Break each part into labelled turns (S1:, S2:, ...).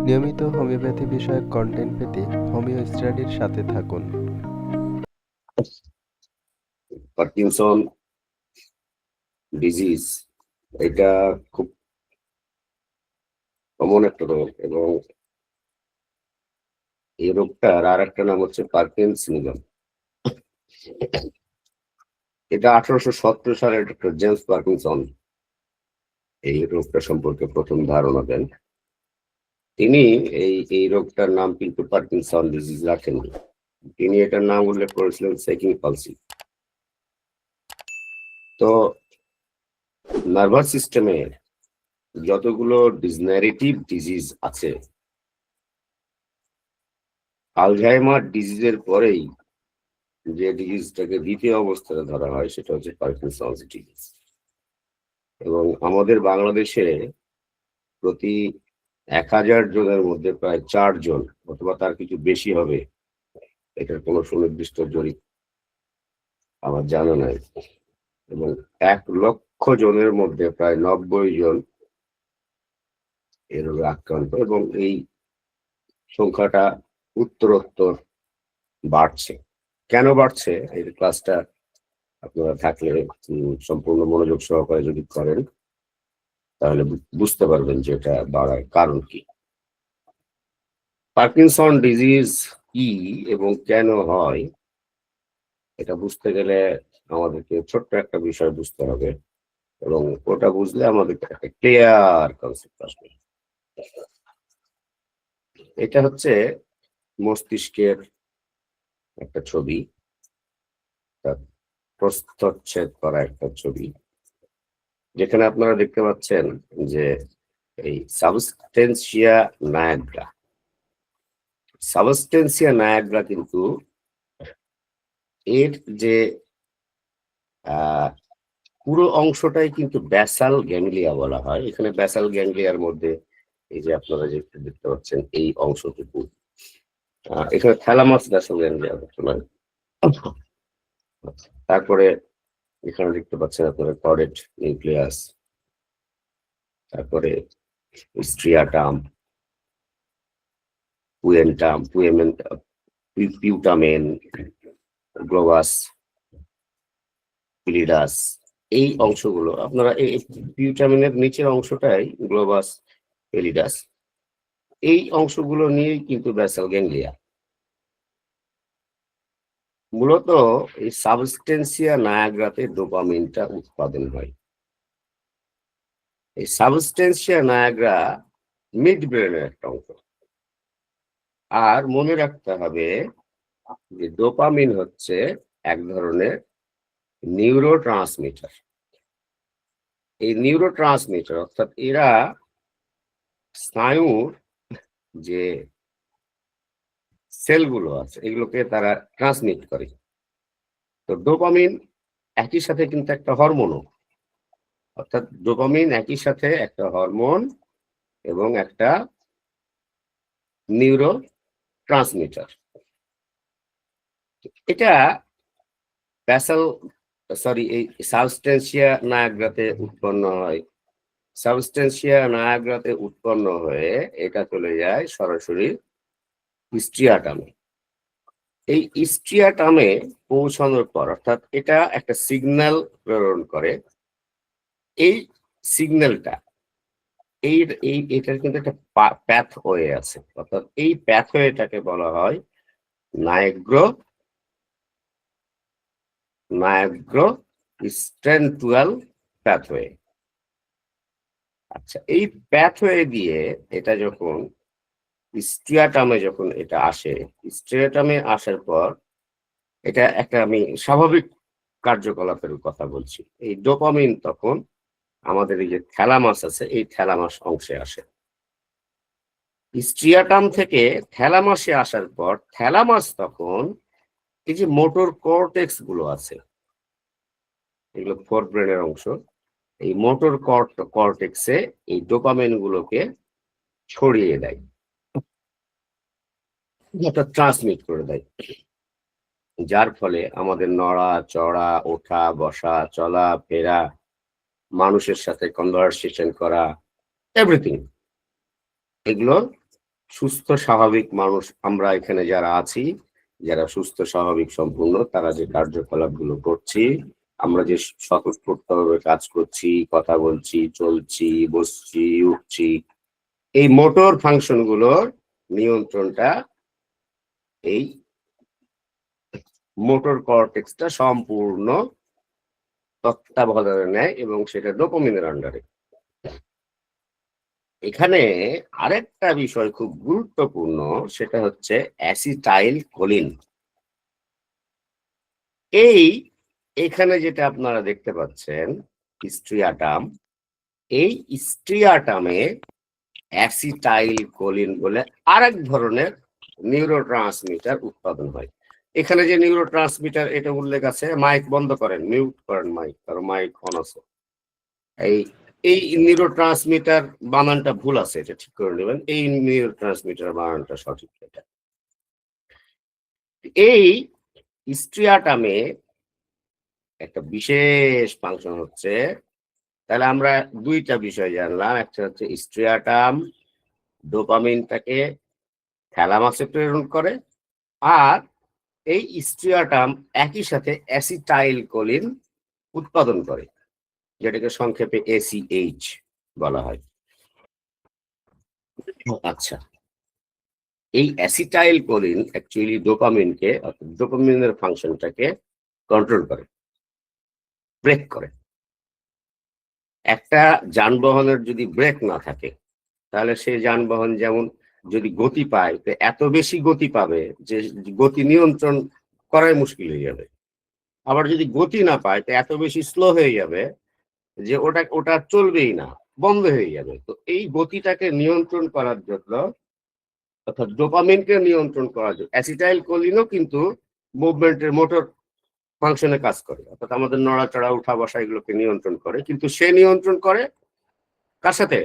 S1: নিয়মিত হোমিওপ্যাথি বিষয়ক কন্টেন্ট পেতে হোমিও স্টাডির সাথে থাকুন।
S2: পার্কিনসন ডিজিজ এটা খুব কমন একটা রোগ, এবং এই রোগটার আর একটা নাম হচ্ছে পার্কিনসনিজম। এটা 1817 সালে ডক্টর জেমস পার্কিনসন এই রোগটা সম্পর্কে প্রথম ধারণা দেন। তিনি এই রোগটার নাম কিন্তু পার্কিনসন ডিজিজ রাখেননি, তিনি এটার নাম উল্লেখ করেছিলেন সেকিং পালসি। তো নার্ভাস সিস্টেমে যতগুলো ডিজনারেটিভ ডিজিজ আছে, আলঝাইমার ডিজিজের পরেই যে ডিজিজটাকে দ্বিতীয় অবস্থায় ধরা হয় সেটা হচ্ছে পার্কিনসন্স ডিজিজ। এবং আমাদের বাংলাদেশে প্রতি 1000 জনের মধ্যে প্রায় 4 জন অথবা তার কিছু বেশি হবে, এটার কোনো সুনির্দিষ্ট জরিপ আমার জানা নাই। এবং 1 লক্ষ জনের মধ্যে প্রায় 90 জন এ রোগে আক্রান্ত, এবং এই সংখ্যাটা উত্তরোত্তর বাড়ছে। কেন বাড়ছে এই ক্লাসটা আপনারা থাকলে সম্পূর্ণ মনোযোগ সহকারে যদি করেন তাহলে বুঝতে পারবেন যে এটা বাড়ার কারণ কি। পার্কিনসন ডিজিজ কি এবং কেন হয় এটা বুঝতে গেলে আমাদেরকে ছোট্ট একটা বিষয় বুঝতে হবে, এবং ওটা বুঝলে আমাদের একটা ক্লিয়ার কনসেপ্ট আসবে। এটা হচ্ছে মস্তিষ্কের একটা ছবি, প্রস্থচ্ছেদ করা একটা ছবি, যেখানে আপনারা দেখতে পাচ্ছেন যে এই সাবস্টেন্সিয়া নায়াগ্রা কিন্তু এর যে পুরো অংশটাই কিন্তু ব্যাসাল গ্যাংলিয়া বলা হয়। এখানে ব্যাসাল গ্যাংলিয়ার মধ্যে এই যে আপনারা যে দেখতে পাচ্ছেন এই অংশটুকু, এখানে থ্যালামাস ব্যাসাল গ্যাংলিয়া বর্তমান। তারপরে এখানে দেখতে পাচ্ছেন আপনারা কর্ডেট নিউক্লিয়াস, তারপরে স্ট্রিয়াটাম, পিউটামেন, গ্লোবাস, পিলিডাস। এই অংশগুলো আপনারা এই পিউটামেনের নিচের অংশটাই গ্লোবাস পেলিডাস, এই অংশগুলো নিয়েই কিন্তু ব্যাসাল গ্যাংলিয়া। মূলত এই সাবস্টেন্সিয়া নায়াগ্রাতে ডোপামিনটা উৎপাদন হয়। এই সাবস্টেন্সিয়া নায়াগ্রা মিড ব্রেনের একটা অংশ। আর মনে রাখতে হবে যে ডোপামিন হচ্ছে এক ধরনের নিউরোট্রান্সমিটার। এই নিউরোট্রান্সমিটার অর্থাৎ এরা স্নায়ুর যে সেলগুলো আছে এগুলোকে তারা ট্রান্সমিট করে। তো ডোপামিন একই সাথে কিন্তু একটা হরমোনও, অর্থাৎ ডোপামিন একই সাথে একটা হরমোন এবং একটা নিউরো ট্রান্সমিটার। এটা এই সাবস্টেন্সিয়া নায়াগ্রাতে উৎপন্ন হয়। সাবস্টেন্সিয়া নায়াগ্রাতে উৎপন্ন হয়ে এটা চলে যায় সরাসরি স্ট্রিয়াটামে। এই স্ট্রিয়াটামে পৌঁছানোর পর অর্থাৎ এটা একটা সিগন্যাল প্রেরণ করে। এই সিগন্যালটা এটার কিন্তু একটা প্যাথওয়ে আছে, অর্থাৎ এই প্যাথওয়েটাকে বলা হয় নায়াগ্রো স্ট্রেন্টুয়াল প্যাথওয়ে। আচ্ছা, এই প্যাথওয়ে দিয়ে এটা যখন স্ট্রিয়াটামে এটা আসে, স্ট্রিয়াটামে আসার পর এটা একটা আমি স্বাভাবিক কার্যকলাপের কথা বলছি। এই ডোপামিন তখন আমাদের এই যে থ্যালামাস আছে এই থ্যালামাস অংশে আসে। স্ট্রিয়াটাম থেকে থ্যালামাসে আসার পর থ্যালামাস তখন এই যে মোটর কর্টেক্স গুলো আছে, এগুলো ফোর ব্রেনের অংশ, এই মোটর কর্টেক্সে এই ডোপামিন গুলোকে ছড়িয়ে দেয়, অর্থাৎ ট্রান্সমিট করে দেয়, যার ফলে আমাদের নড়া চড়া, ওঠা বসা, চলা ফেরা, মানুষের সাথে কনভারসেশন করা, এভরিথিং এগুলো সুস্থ স্বাভাবিক মানুষ আমরা এখানে যারা আছি, যারা সুস্থ স্বাভাবিক সম্পূর্ণ, তারা যে কার্যকলাপগুলো করছি, আমরা যে স্বতঃস্ফূর্তভাবে কাজ করছি, কথা বলছি, চলছি, বসছি, উঠছি, এই মোটর ফাংশন গুলোর নিয়ন্ত্রণটা এই মোটর কর্টেক্সটা সম্পূর্ণ তত্ত্বাবধানে নেয় এবং সেটা ডোপামিনের আন্ডারে। এখানে আরেকটা বিষয় খুব গুরুত্বপূর্ণ, সেটা হচ্ছে অ্যাসিটাইল কোলিন। এখানে যেটা আপনারা দেখতে পাচ্ছেন স্ট্রিয়াটাম, এই স্ট্রিয়াটামে অ্যাসিটাইল কোলিন বলে আরেক ধরনের নিউরোট্রান্সমিটার উৎপাদন হয়। এখানে যে নিউরোট্রান্সমিটার এটা উল্লেখ আছে, মাইক বন্ধ করেন, মিউট করেন মাইক, কারণ মাইক অন আছে। এই নিউরোট্রান্সমিটার বানানটা ভুল আছে, এটা ঠিক করে নেবেন। এই নিউরোট্রান্সমিটার বানানটা সঠিক। এটা এই স্ট্রিয়াটামে একটা বিশেষ ফাংশন হচ্ছে, তাহলে আমরা দুইটা বিষয় জানলাম। একটা হচ্ছে স্ট্রিয়াটাম ডোপামিনটাকে থ্যালামাসে প্রেরণ করে, আর এই স্ট্রিয়াটাম একই সাথে অ্যাসিটাইল কোলিন উৎপাদন করে, যেটাকে সংক্ষেপে ACH বলা হয়। আচ্ছা, এই অ্যাসিটাইল কোলিন অ্যাকচুয়ালি ডোপামিনকে, অর্থাৎ ডোপামিনের ফাংশনটাকে কন্ট্রোল করে, ব্রেক করে। একটা যানবাহনের যদি ব্রেক না থাকে, তাহলে সেই যানবাহন যেমন যদি গতি পায়, তো এত বেশি গতি পাবে যে গতি নিয়ন্ত্রণ করাই মুশকিল হয়ে যাবে। আবার যদি গতি না পায়, তো এত বেশি স্লো হয়ে যাবে যে ওটা চলবেই না, বন্ধ হয়ে যাবে। তো এই গতিটাকে নিয়ন্ত্রণ করার জন্য, অর্থাৎ ডোপামিনকে নিয়ন্ত্রণ করার জন্য, অ্যাসিটাইল কোলিনও কিন্তু মুভমেন্টের মোটর ফাংশনে কাজ করে, অর্থাৎ আমাদের নড়াচড়া, উঠা বসা এগুলোকে নিয়ন্ত্রণ করে। কিন্তু সে নিয়ন্ত্রণ করে কার সাথে?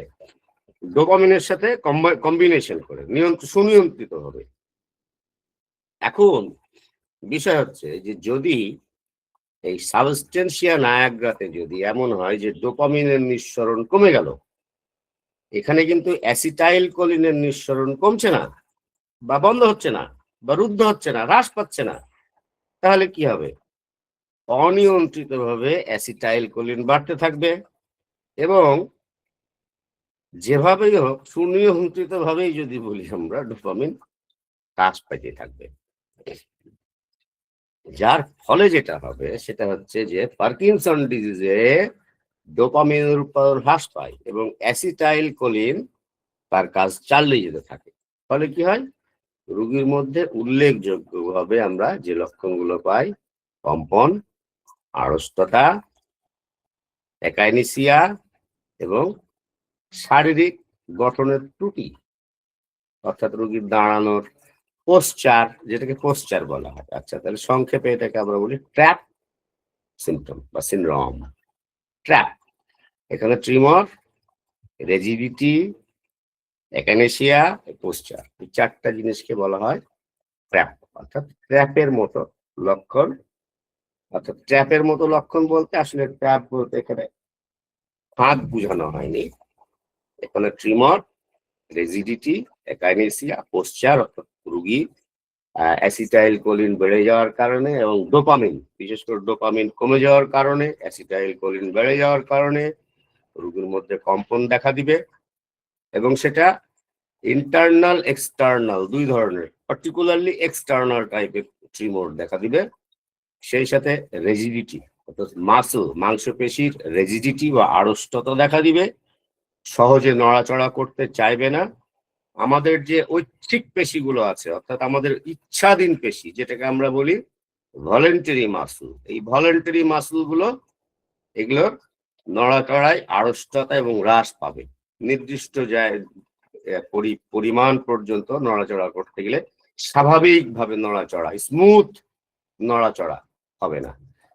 S2: ডোপামিনের সাথে কম্বিনেশন করে, সুনিয়ন্ত্রিত হবে। এখন বিষয় হচ্ছে যে যদি এই সাবস্টেন্সিয়া নায়াগ্রাতে যদি এমন হয় যে ডোপামিনের নিঃসরণ কমে গেল, এখানে কিন্তু অ্যাসিটাইল কোলিনের নিঃসরণ কমছে না, বা বন্ধ হচ্ছে না, বা রুদ্ধ হচ্ছে না, হ্রাস পাচ্ছে না, তাহলে কি হবে? অনিয়ন্ত্রিতভাবে অ্যাসিটাইল কোলিন বাড়তে থাকবে এবং যেভাবেই হোক সুনিয়ন্ত্রিত ভাবেই যদি বলি আমরা, ডোপামিন হ্রাস পাইতে থাকবে। যার ফলে যেটা হবে সেটা হচ্ছে যে পার্কিনসন ডিজিজে ডোপামিনের উৎপাদন হ্রাস পায় এবং অ্যাসিটাইল কোলিন তার কাজ চালিয়ে যেতে থাকে। ফলে কি হয়? রোগীর মধ্যে উল্লেখযোগ্যভাবে আমরা যে লক্ষণগুলো পাই, কম্পন, আড়ষ্টতা, একাইনেসিয়া এবং শারীরিক গঠনের ত্রুটি, অর্থাৎ রোগীর দাঁড়ানোর পোস্চার, যেটাকে পোস্চার বলা হয়। আচ্ছা, তাহলে সংক্ষেপে এটাকে আমরা বলি ট্র্যাপ সিমটম বা সিনড্রোম। ট্র্যাপ, এখানে ট্রিমর, রেজিডিটি, একানেসিয়া, পোস্চার, এই চারটা জিনিসকে বলা হয় ট্র্যাপ, অর্থাৎ ট্র্যাপের মতো লক্ষণ। অর্থাৎ ট্র্যাপের মতো লক্ষণ বলতে আসলে ট্র্যাপ বলতে এখানে ফাঁদ বুঝানো হয়নি। এখানে ট্রিমর, রেজিডিটি, একাইনেসিয়া, পোস্চার, অর্থাৎ রোগী অ্যাসিটাইল কোলিন বেড়ে যাওয়ার কারণে এবং ডোপামিন, বিশেষ করে ডোপামিন কমে যাওয়ার কারণে, অ্যাসিটাইল কোলিন বেড়ে যাওয়ার কারণে রোগীর মধ্যে কম্পন দেখা দিবে এবং সেটা ইন্টারনাল এক্সটার্নাল দুই ধরনের, পার্টিকুলারলি এক্সটার্নাল টাইপের ট্রিমর দেখা দিবে। সেই সাথে রেজিডিটি, অর্থাৎ মাংসপেশির রেজিডিটি বা আড়ষ্টতা দেখা দিবে, সহজে নড়াচড়া করতে চাইবে না। আমাদের যে ঐচ্ছিক পেশিগুলো আছে, অর্থাৎ আমাদের ইচ্ছাধীন পেশি, যেটাকে আমরা বলি ভলেন্টারি মাসল, এই ভলেন্টারি মাসল গুলো, এগুলোর নড়াচড়ায় আড়ষ্টতা এবং হ্রাস পাবে। নির্দিষ্ট পরিমাণ পর্যন্ত নড়াচড়া করতে গেলে স্বাভাবিকভাবে নড়াচড়া, স্মুথ নড়াচড়া হবে না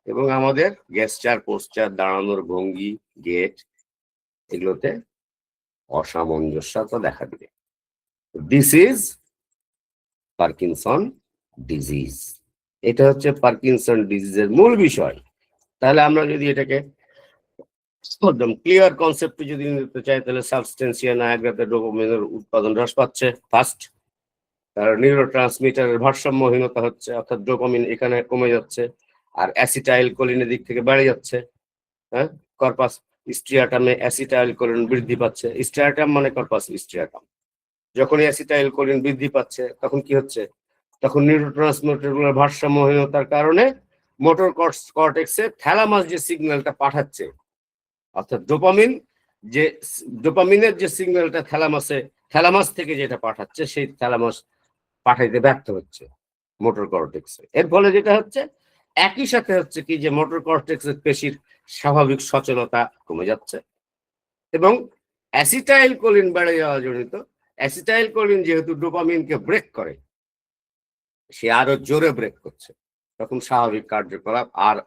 S2: এবং আমাদের গেস্টার, পোস্টার, দাঁড়ানোর ভঙ্গি, গেট, এগুলোতে অসামঞ্জস্যতা দেখা দিবে। This is Parkinson disease. এটা হচ্ছে পার্কিনসন ডিজিজের মূল বিষয়। তাহলে আমরা যদি এটাকে একদম ক্লিয়ার কনসেপ্ট যদি নিতে চাই তাহলে সাবস্টেন্সিয়া নায়াগ্রাতে ডোপামিনের উৎপাদন হ্রাস পাচ্ছে ফার্স্ট, তার নিউরো ট্রান্সমিটারের ভারসাম্যহীনতা হচ্ছে, অর্থাৎ ডোপামিন এখানে কমে যাচ্ছে, আর অ্যাসিটাইল কোলিনের দিক থেকে বেড়ে যাচ্ছে। হ্যাঁ, কর্পাস স্ট্রিয়াটামে অ্যাসিটাইল কোলিন বৃদ্ধি পাচ্ছে। স্ট্রিয়াটাম মানে কর্পাস স্ট্রিয়াটাম। যখন অ্যাসিটাইল কোলিন বৃদ্ধি পাচ্ছে তখন কি হচ্ছে, তখন নিউরোট্রান্সমিটারগুলোর ভারসাম্যহীনতার কারণে মোটর কর্টেক্সে থ্যালামাস যে সিগন্যালটা পাঠাচ্ছে, অর্থাৎ ডোপামিনের যে সিগন্যালটা থ্যালামাস থেকে যেটা পাঠাচ্ছে, সেই থ্যালামাস পাঠাইতে ব্যর্থ হচ্ছে মোটর কর্টেক্সে। এর ফলে যেটা হচ্ছে, একই সাথে হচ্ছে কি যে মোটর কর্টেক্সের পেশির স্বাভাবিক সচেতনতা কমে যাচ্ছে, এবং অ্যাসিটাইল কোলিন বেড়ে যাওয়া জনিত, অ্যাসিটাইল কোলিন যেহেতু ডোপামিনকে ব্রেক করে, সে আরো জোরে ব্রেক করছে, তখন স্বাভাবিক কার্যকলাপ আর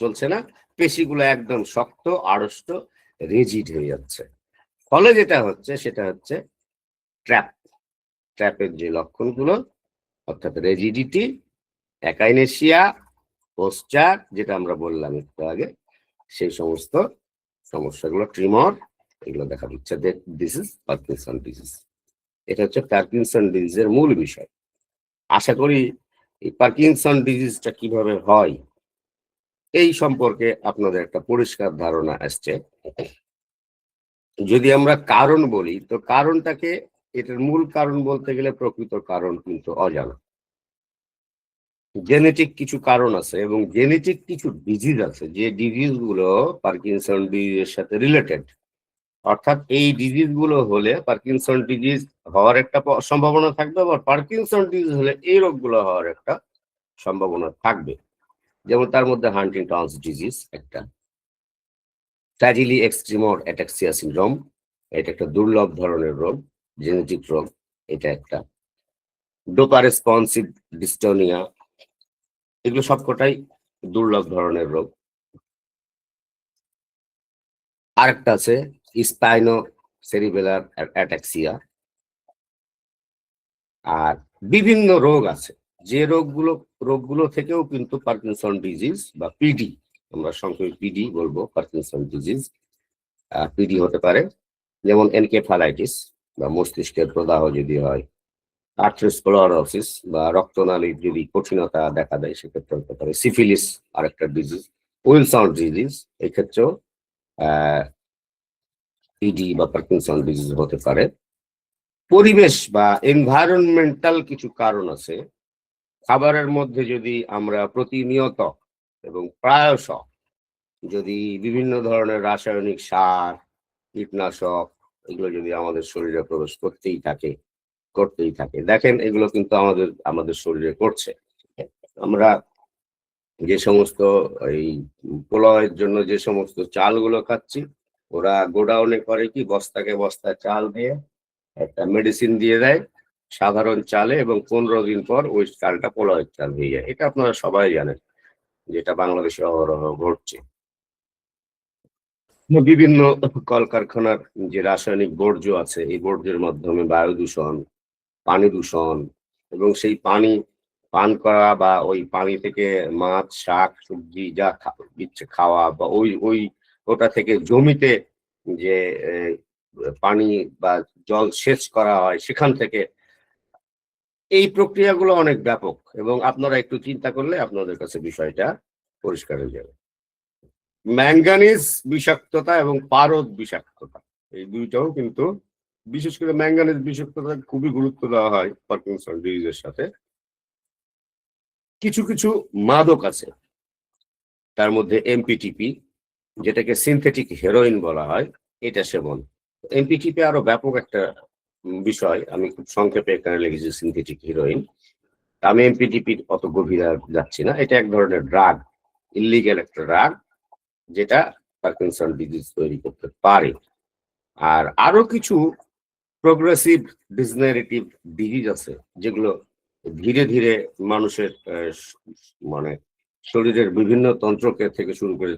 S2: চলছে না, পেশিগুলো একদম শক্ত, আড়ষ্ট, রিজিড হয়ে যাচ্ছে। ফলে যেটা হচ্ছে সেটা হচ্ছে ট্র্যাপের যে লক্ষণগুলো, অর্থাৎ রেজিডিটি, অ্যাকাইনেসিয়া, পোস্টার, যেটা আমরা বললাম একটু আগে, সেই সমস্ত সমস্যাগুলো, ট্রিমর, এগুলো দেখা দিচ্ছে। This is Parkinson disease. এটা হচ্ছে পার্কিনসন ডিজিজের মূল বিষয়। আশা করি এই পার্কিনসন ডিজিজটা কিভাবে হয় এই সম্পর্কে আপনাদের একটা পরিষ্কার ধারণা আসছে। যদি আমরা কারণ বলি, তো কারণটাকে, এটার মূল কারণ বলতে গেলে প্রকৃত কারণ কিন্তু অজানা। জেনেটিক কিছু কারণ আছে এবং জেনেটিক কিছু ডিজিজ আছে, যে ডিজিজ গুলো পার্কিনসন ডিজিজের সাথে রিলেটেড। অর্থাৎ এই ডিজিজ গুলো হলে পার্কিনসন ডিজিজ হওয়ার একটা সম্ভাবনা থাকবে, আবার পার্কিনসন ডিজিজ হলে এই রোগগুলো হওয়ার একটা সম্ভাবনা থাকবে। যেমন তার মধ্যে হান্টিংটনস ডিজিজ একটা, ফ্র্যাজিলি এক্সট্রিমর অ্যাটাক্সিয়া সিনড্রোম, এটা একটা দুর্লভ ধরনের রোগ, জেনেটিক রোগ, এটা একটা। ডোপা রেসপন্সিভ ডিস্টোনিয়া, এগুলো সবকটাই দুর্লভ ধরনের রোগ। আরেকটা আছে স্পাইনো সেরিবেলার অ্যাটাক্সিয়া। আর বিভিন্ন রোগ আছে, যে রোগগুলো থেকেও কিন্তু পার্কিনসন ডিজিজ বা পিডি, আমরা সংক্ষেপে পিডি বলবো, পার্কিনসন ডিজিজ পিডি হতে পারে। যেমন এনকেফালাইটিস বা মস্তিষ্কের প্রদাহ যদি হয়, আর্থ্রোস্ক্লেরোসিস বা রক্তনালীর যদি কঠিনতা দেখা দেয় সেক্ষেত্রে হতে পারে। সিফিলিস আরেকটা ডিজিজ, উইলসন ডিজিজ, এক্ষেত্রেও পিডি বা পার্কিনসন ডিজিজ হতে পারে। পরিবেশ বা এনভায়রনমেন্টাল কিছু কারণ আছে। খাবারের মধ্যে যদি আমরা প্রতিনিয়ত এবং প্রায়শ যদি বিভিন্ন ধরনের রাসায়নিক সার, কীটনাশক, এগুলো যদি আমাদের শরীরে প্রবেশ করতেই থাকে, দেখেন এগুলো কিন্তু আমাদের শরীরে করছে। আমরা যে সমস্ত এই প্রলয়ের জন্য যে সমস্ত চালগুলো খাচ্ছি, ওরা গোডাউনে করে কি, বস্তাকে বস্তা চাল দিয়ে একটা মেডিসিন দিয়ে দেয় সাধারণ চালে, এবং 15 দিন পর ওই চালটা প্রলয়ের চাল হয়ে যায়। এটা আপনারা সবাই জানেন, যেটা বাংলাদেশে অহরহ ঘটছে। বিভিন্ন কলকারখানার যে রাসায়নিক বর্জ্য আছে, এই বর্জ্যের মাধ্যমে বায়ু দূষণ, পানি দূষণ, এবং সেই পানি পান করা বা ওই পানি থেকে মাছ, শাক, সবজি যা ইচ্ছে খাওয়া, বা ওটা থেকে জমিতে যে পানি বা জল সেচ করা হয় সেখান থেকে, এই প্রক্রিয়াগুলো অনেক ব্যাপক, এবং আপনারা একটু চিন্তা করলে আপনাদের কাছে বিষয়টা পরিষ্কার হয়ে যাবে। ম্যাঙ্গানিজ বিষাক্ততা এবং পারদ বিষাক্ততা, এই দুইটাও কিন্তু, বিশেষ করে ম্যাঙ্গানিজ বিষাক্ততা খুবই গুরুত্ব দেওয়া হয় পার্কিনসন ডিজিজের সাথে। কিছু কিছু মাদক আছে, তার মধ্যে এমপিটিপি, যেটাকে সিনথেটিক হেরোইন বলা হয়, এটা সেবন। এমপিটিপি আরো ব্যাপক একটা বিষয়, আমি খুব সংক্ষেপে এখানে লিখেছি সিনথেটিক হেরোইন। আমি এমপিটিপির অত গভীরে যাচ্ছি না। এটা এক ধরনের ড্রাগ, ইলিগ্যাল একটা ড্রাগ, যেটা পার্কিনসন ডিজিজ তৈরি করতে পারে। আর আরো কিছু প্রোগ্রেসিভ ডিজেনারেটিভ ডিজিজ আছে, যেগুলো ধীরে ধীরে মানুষের মানে শরীরের বিভিন্ন তন্ত্রকে থেকে শুরু করে,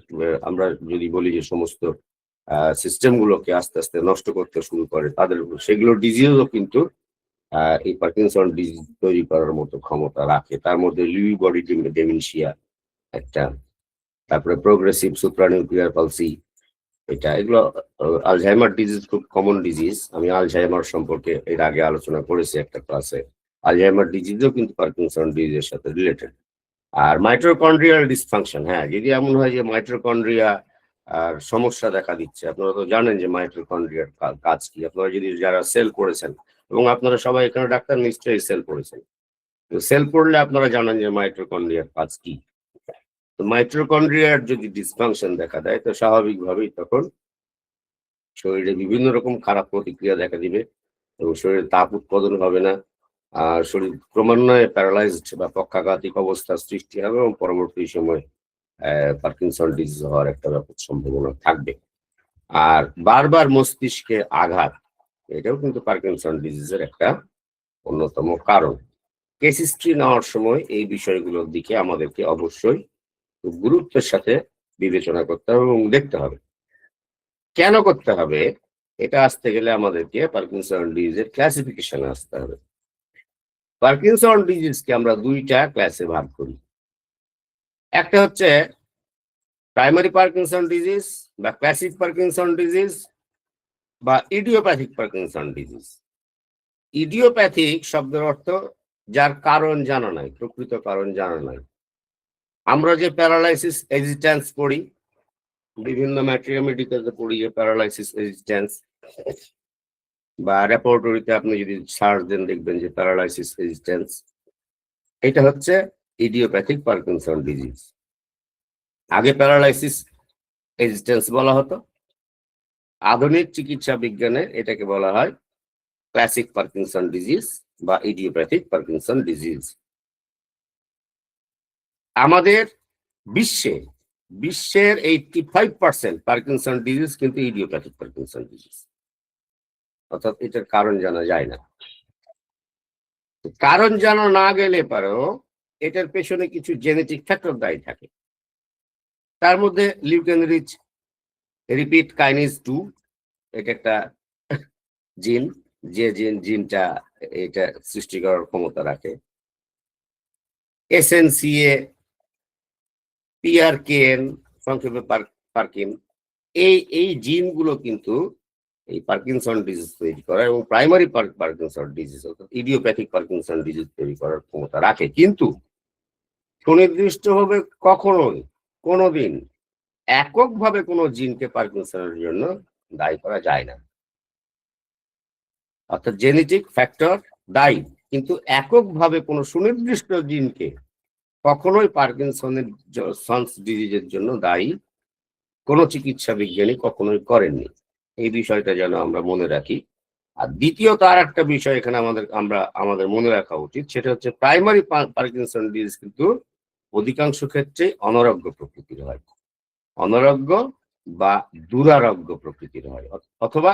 S2: আমরা যদি বলি যে সমস্ত সিস্টেম গুলোকে আস্তে আস্তে নষ্ট করতে শুরু করে, তাদের সেগুলো ডিজিজও কিন্তু এই পার্কিনসন ডিজিজ তৈরি করার মতো ক্ষমতা রাখে। তার মধ্যে লিউই বডি ডেমেনশিয়া একটা, তারপরে প্রোগ্রেসিভ সুপ্রানিউক্লিয়ার পালসি, এগুলো আলঝাইমার ডিজিজ খুব কমন ডিজিজ। আমি আলঝাইমার সম্পর্কে এর আগে আলোচনা করেছি একটা ক্লাসে। আলঝাইমার ডিজিজও কিন্তু পার্কিনসন ডিজিজের সাথে রিলেটেড। আর মাইটোকন্ড্রিয়াল ডিসফাংশন, হ্যাঁ, যদি এমন হয় যে মাইটোকন্ড্রিয়া আর সমস্যা দেখা দিচ্ছে, আপনারা তো জানেন যে মাইটোকন্ড্রিয়ার কাজ কি। আপনারা যদি যারা সেল পড়েছেন, এবং আপনারা সবাই এখানে ডাক্তার নিশ্চয়ই সেল পড়েছেন, তো সেল পড়লে আপনারা জানেন যে মাইটোকন্ড্রিয়ার কাজ কি। তো মাইটোকন্ড্রিয়ার যদি ডিসফাংশন দেখা দেয়, তো স্বাভাবিকভাবেই তখন শরীরে বিভিন্ন রকম খারাপ প্রতিক্রিয়া দেখা দিবে এবং শরীরে তাপ উৎপাদন হবে না, আর শরীর ক্রমান্বয়ে প্যারালাইজড বা পক্ষাঘাতিক অবস্থার সৃষ্টি হবে এবং পরবর্তী সময় পার্কিনসন ডিজিজ হওয়ার একটা ব্যাপক সম্ভাবনা থাকবে। আর বারবার মস্তিষ্কে আঘাত, এটাও কিন্তু পার্কিনসন ডিজিজের একটা অন্যতম কারণ। কেস হিস্ট্রি নেওয়ার সময় এই বিষয়গুলোর দিকে আমাদেরকে অবশ্যই খুব গুরুত্বের সাথে বিবেচনা করতে হবে এবং দেখতে হবে। কেন করতে হবে? এটা আসতে গেলে আমাদেরকে পার্কিনসন ডিজিজের ক্লাসিফিকেশনে আসতে হবে। পার্কিনসন ডিজিজকে আমরা দুইটা ক্লাসে ভাগ করি। একটা হচ্ছে প্রাইমারি পার্কিনসন ডিজিজ বা ক্লাসিক পার্কিনসন ডিজিজ বা ইডিওপ্যাথিক পার্কিনসন ডিজিজ। ইডিওপ্যাথিক শব্দের অর্থ যার কারণ জানা নাই, প্রকৃত কারণ জানা নাই। আমরা যে প্যারালাইসিস এক্সিস্টেন্স পড়ি, বিভিন্ন ম্যাট্রিওমেডিক্যালে পড়ি যে প্যারালাইসিস এক্সিস্টেন্স, বা রেপোর্টরিতে আপনি যদি সার্চ দেন দেখবেন যে প্যারালাইসিস এক্সিস্টেন্স, এটা হচ্ছে ইডিওপ্যাথিক পার্কিনসন ডিজিজ। আগে প্যারালাইসিস এক্সিস্টেন্স বলা হতো, আধুনিক চিকিৎসা বিজ্ঞানে এটাকে বলা হয় ক্লাসিক পার্কিনসন ডিজিজ বা ইডিওপ্যাথিক পার্কিনসন ডিজিজ। আমাদের বিশ্বের 85% পার্কিনসন ডিজিজ কিন্তু ইডিওপ্যাথিক পার্কিনসন ডিজিজ, অর্থাৎ এটার কারণ জানা যায় না। কারণ জানা না গেলে পারেও এটার পেছনে কিছু জেনেটিক ফ্যাক্টর দায়ী থাকে। তার মধ্যে লিউকেন রিচ রিপিট কাইনেজ 2, এটা একটা জিন, যে জিনটা এটা সৃষ্টি করার ক্ষমতা রাখে। এসএনসিএ, পিআরকেএন, সংক্ষেপে পার্কিন, এই জিনগুলো কিন্তু এই পার্কিনসন ডিজিজ তৈরি করা এবং প্রাইমারি পার্কিনসন ডিজিজ অর্থাৎ ইডিওপ্যাথিক পার্কিনসন ডিজিজ তৈরি করার ক্ষমতা রাখে। কিন্তু সুনির্দিষ্টভাবে কখনোই কোনোদিন এককভাবে কোনো জিনকে পার্কিনসনের জন্য দায়ী করা যায় না। অর্থাৎ জেনেটিক ফ্যাক্টর দায়ী, কিন্তু এককভাবে কোনো সুনির্দিষ্ট জিনকে কখনোই পার্কিনসনের ডিজিজের জন্য দায়ী কোনো চিকিৎসা বিজ্ঞানী কখনোই করেননি। এই বিষয়টা যেন আমরা মনে রাখি। আর দ্বিতীয়ত আর একটা বিষয় এখানে আমাদের মনে রাখা উচিত, সেটা হচ্ছে প্রাইমারি পার্কিনসন ডিজিজ কিন্তু অধিকাংশ ক্ষেত্রে অনারোগ্য প্রকৃতির হয়, অনারোগ্য বা দুরারোগ্য প্রকৃতির হয়, অথবা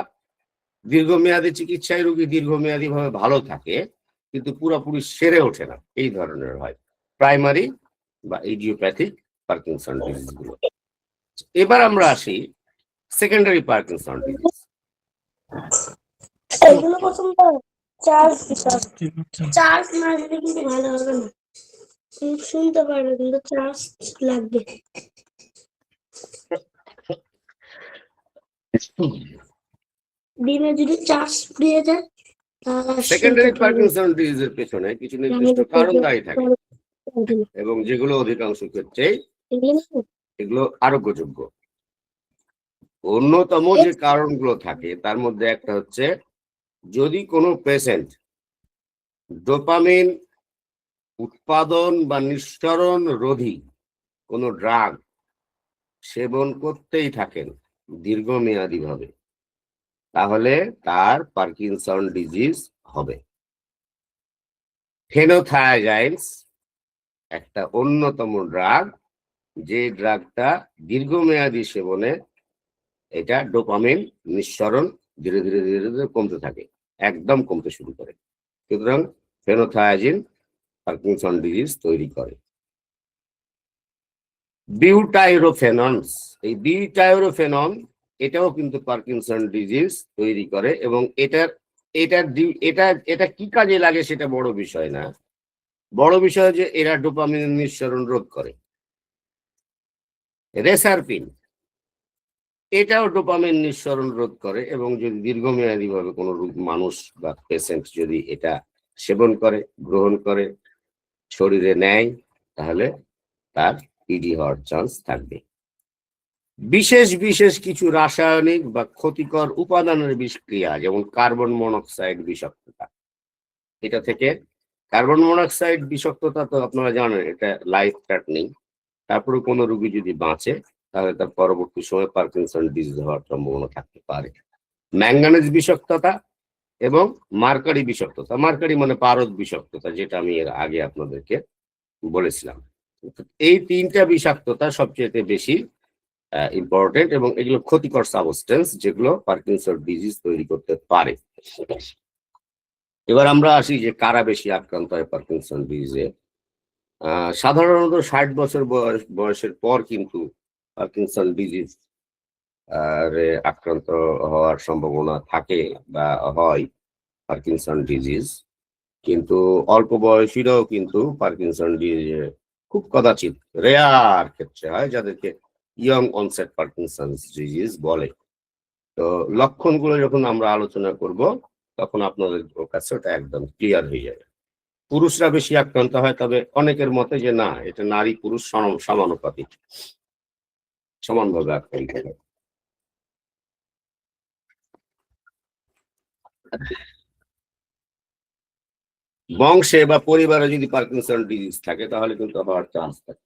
S2: দীর্ঘমেয়াদী চিকিৎসায় রোগী দীর্ঘমেয়াদী ভাবে ভালো থাকে কিন্তু পুরোপুরি সেরে ওঠে না, এই ধরনের হয় প্রাইমারি বা ইডিওপ্যাথিক পার্কিনসন ডিজিজ গুলো। এবার আমরা আসি সেকেন্ডারি পার্কিনসন ডিজিজ।
S3: এগুলো প্রথম চার্জ না দিলে কিন্তু ভালো হবে না, শুনতে পারবে কিন্তু চার্জ লাগবে। দিনে যদি চার্জ দিয়ে যায়,
S2: সেকেন্ডারি পার্কিনসন ডিজিজের পেছনে কিছু নির্দিষ্ট কারণ দায়ী থাকে এবং যেগুলো অধিকাংশ ক্ষেত্রে এগুলো আরোগ্যযোগ্য। অন্যতম যে কারণগুলো থাকে তার মধ্যে একটা হচ্ছে, যদি কোনো পেশেন্ট ডোপামিন উৎপাদন বা নিঃসরণ রোধী কোনো ড্রাগ সেবন করতেই থাকেন দীর্ঘমেয়াদী ভাবে, তাহলে তার পার্কিনসন ডিজিজ হবে। ফেনোথায়াজাইন্স একটা অন্যতম ড্রাগ, যে ড্রাগটা দীর্ঘমেয়াদী সেবনে এটা ডোপামিন নিঃসরণ ধীরে ধীরে ধীরে ধীরে কমতে থাকে, একদম কমতে শুরু করে। সুতরাং ফেনোথায়াজিন পার্কিনসন ডিজিজ তৈরি করে। বিউটাইরোফেননস, এই বিউটাইরোফেনন এটাও কিন্তু পার্কিনসন ডিজিজ তৈরি করে এবং এটা কি কাজে লাগে সেটা বড় বিষয় না, বড় বিষয় যে এরা ডোপামিন নিঃসরণ রোধ করে। রেসারপিন, এটাও ডোপামিন নিঃসরণ রোধ করে, এবং যদি দীর্ঘমেয়াদী ভাবে কোনো মানুষ বা পেশেন্ট যদি এটা সেবন করে, গ্রহণ করে, শরীরে নেয়, তাহলে তার ইডি হওয়ার চান্স থাকবে। বিশেষ বিশেষ কিছু রাসায়নিক বা ক্ষতিকর উপাদানের বিষক্রিয়া, যেমন কার্বন মনোক্সাইড বিষাক্ততা, এটা থেকে কার্বন মনোক্সাইড বিষাক্ততা তো আপনারা জানেন এটা লাইফ থ্রেটনিং। তারপরে কোনো রোগী যদি বাঁচে তাহলে তার পরবর্তী সময় পার্কিনসন ডিজিজ হওয়ার সম্ভাবনা থাকতে পারে। ম্যাঙ্গানিজ বিষাক্ততা এবং মার্কারি বিষাক্ততা, মার্কারি মানে পারদ বিষাক্ততা, যেটা আমি এর আগে আপনাদেরকে বলেছিলাম। এই তিনটা বিষাক্ততা সবচেয়ে বেশি ইম্পর্টেন্ট, এবং এগুলো ক্ষতিকর সাবস্টেন্স যেগুলো পার্কিনসন ডিজিজ তৈরি করতে পারে। এবার আমরা আসি যে কারা বেশি আক্রান্ত হয় পার্কিনসন ডিজিজে। সাধারণত 60 বছর বয়সের পর কিন্তু পার্কিনসন ডিজিজ আক্রান্ত হওয়ার সম্ভাবনা থাকে বা হয় পার্কিনসন ডিজিজ। কিন্তু অল্প বয়সীরাও কিন্তু পার্কিনসন ডিজিজে খুব কদাচিৎ রেয়ার ক্ষেত্রে হয়, যাদেরকে ইয়ং অনসেট পার্কিনসন ডিজিজ বলে। তো লক্ষণগুলো যখন আমরা আলোচনা করব তখন আপনাদের কাছে ওটা একদম ক্লিয়ার হয়ে যাবে। পুরুষরা বেশি আক্রান্ত হয়, তবে অনেকের মতে যে না, এটা নারী পুরুষ সমানুপাতিক, সমানভাবে আক্রান্ত হয়। বংশে বা পরিবারে যদি পার্কিনসন ডিজিজ থাকে তাহলে কিন্তু হওয়ার চান্স থাকে,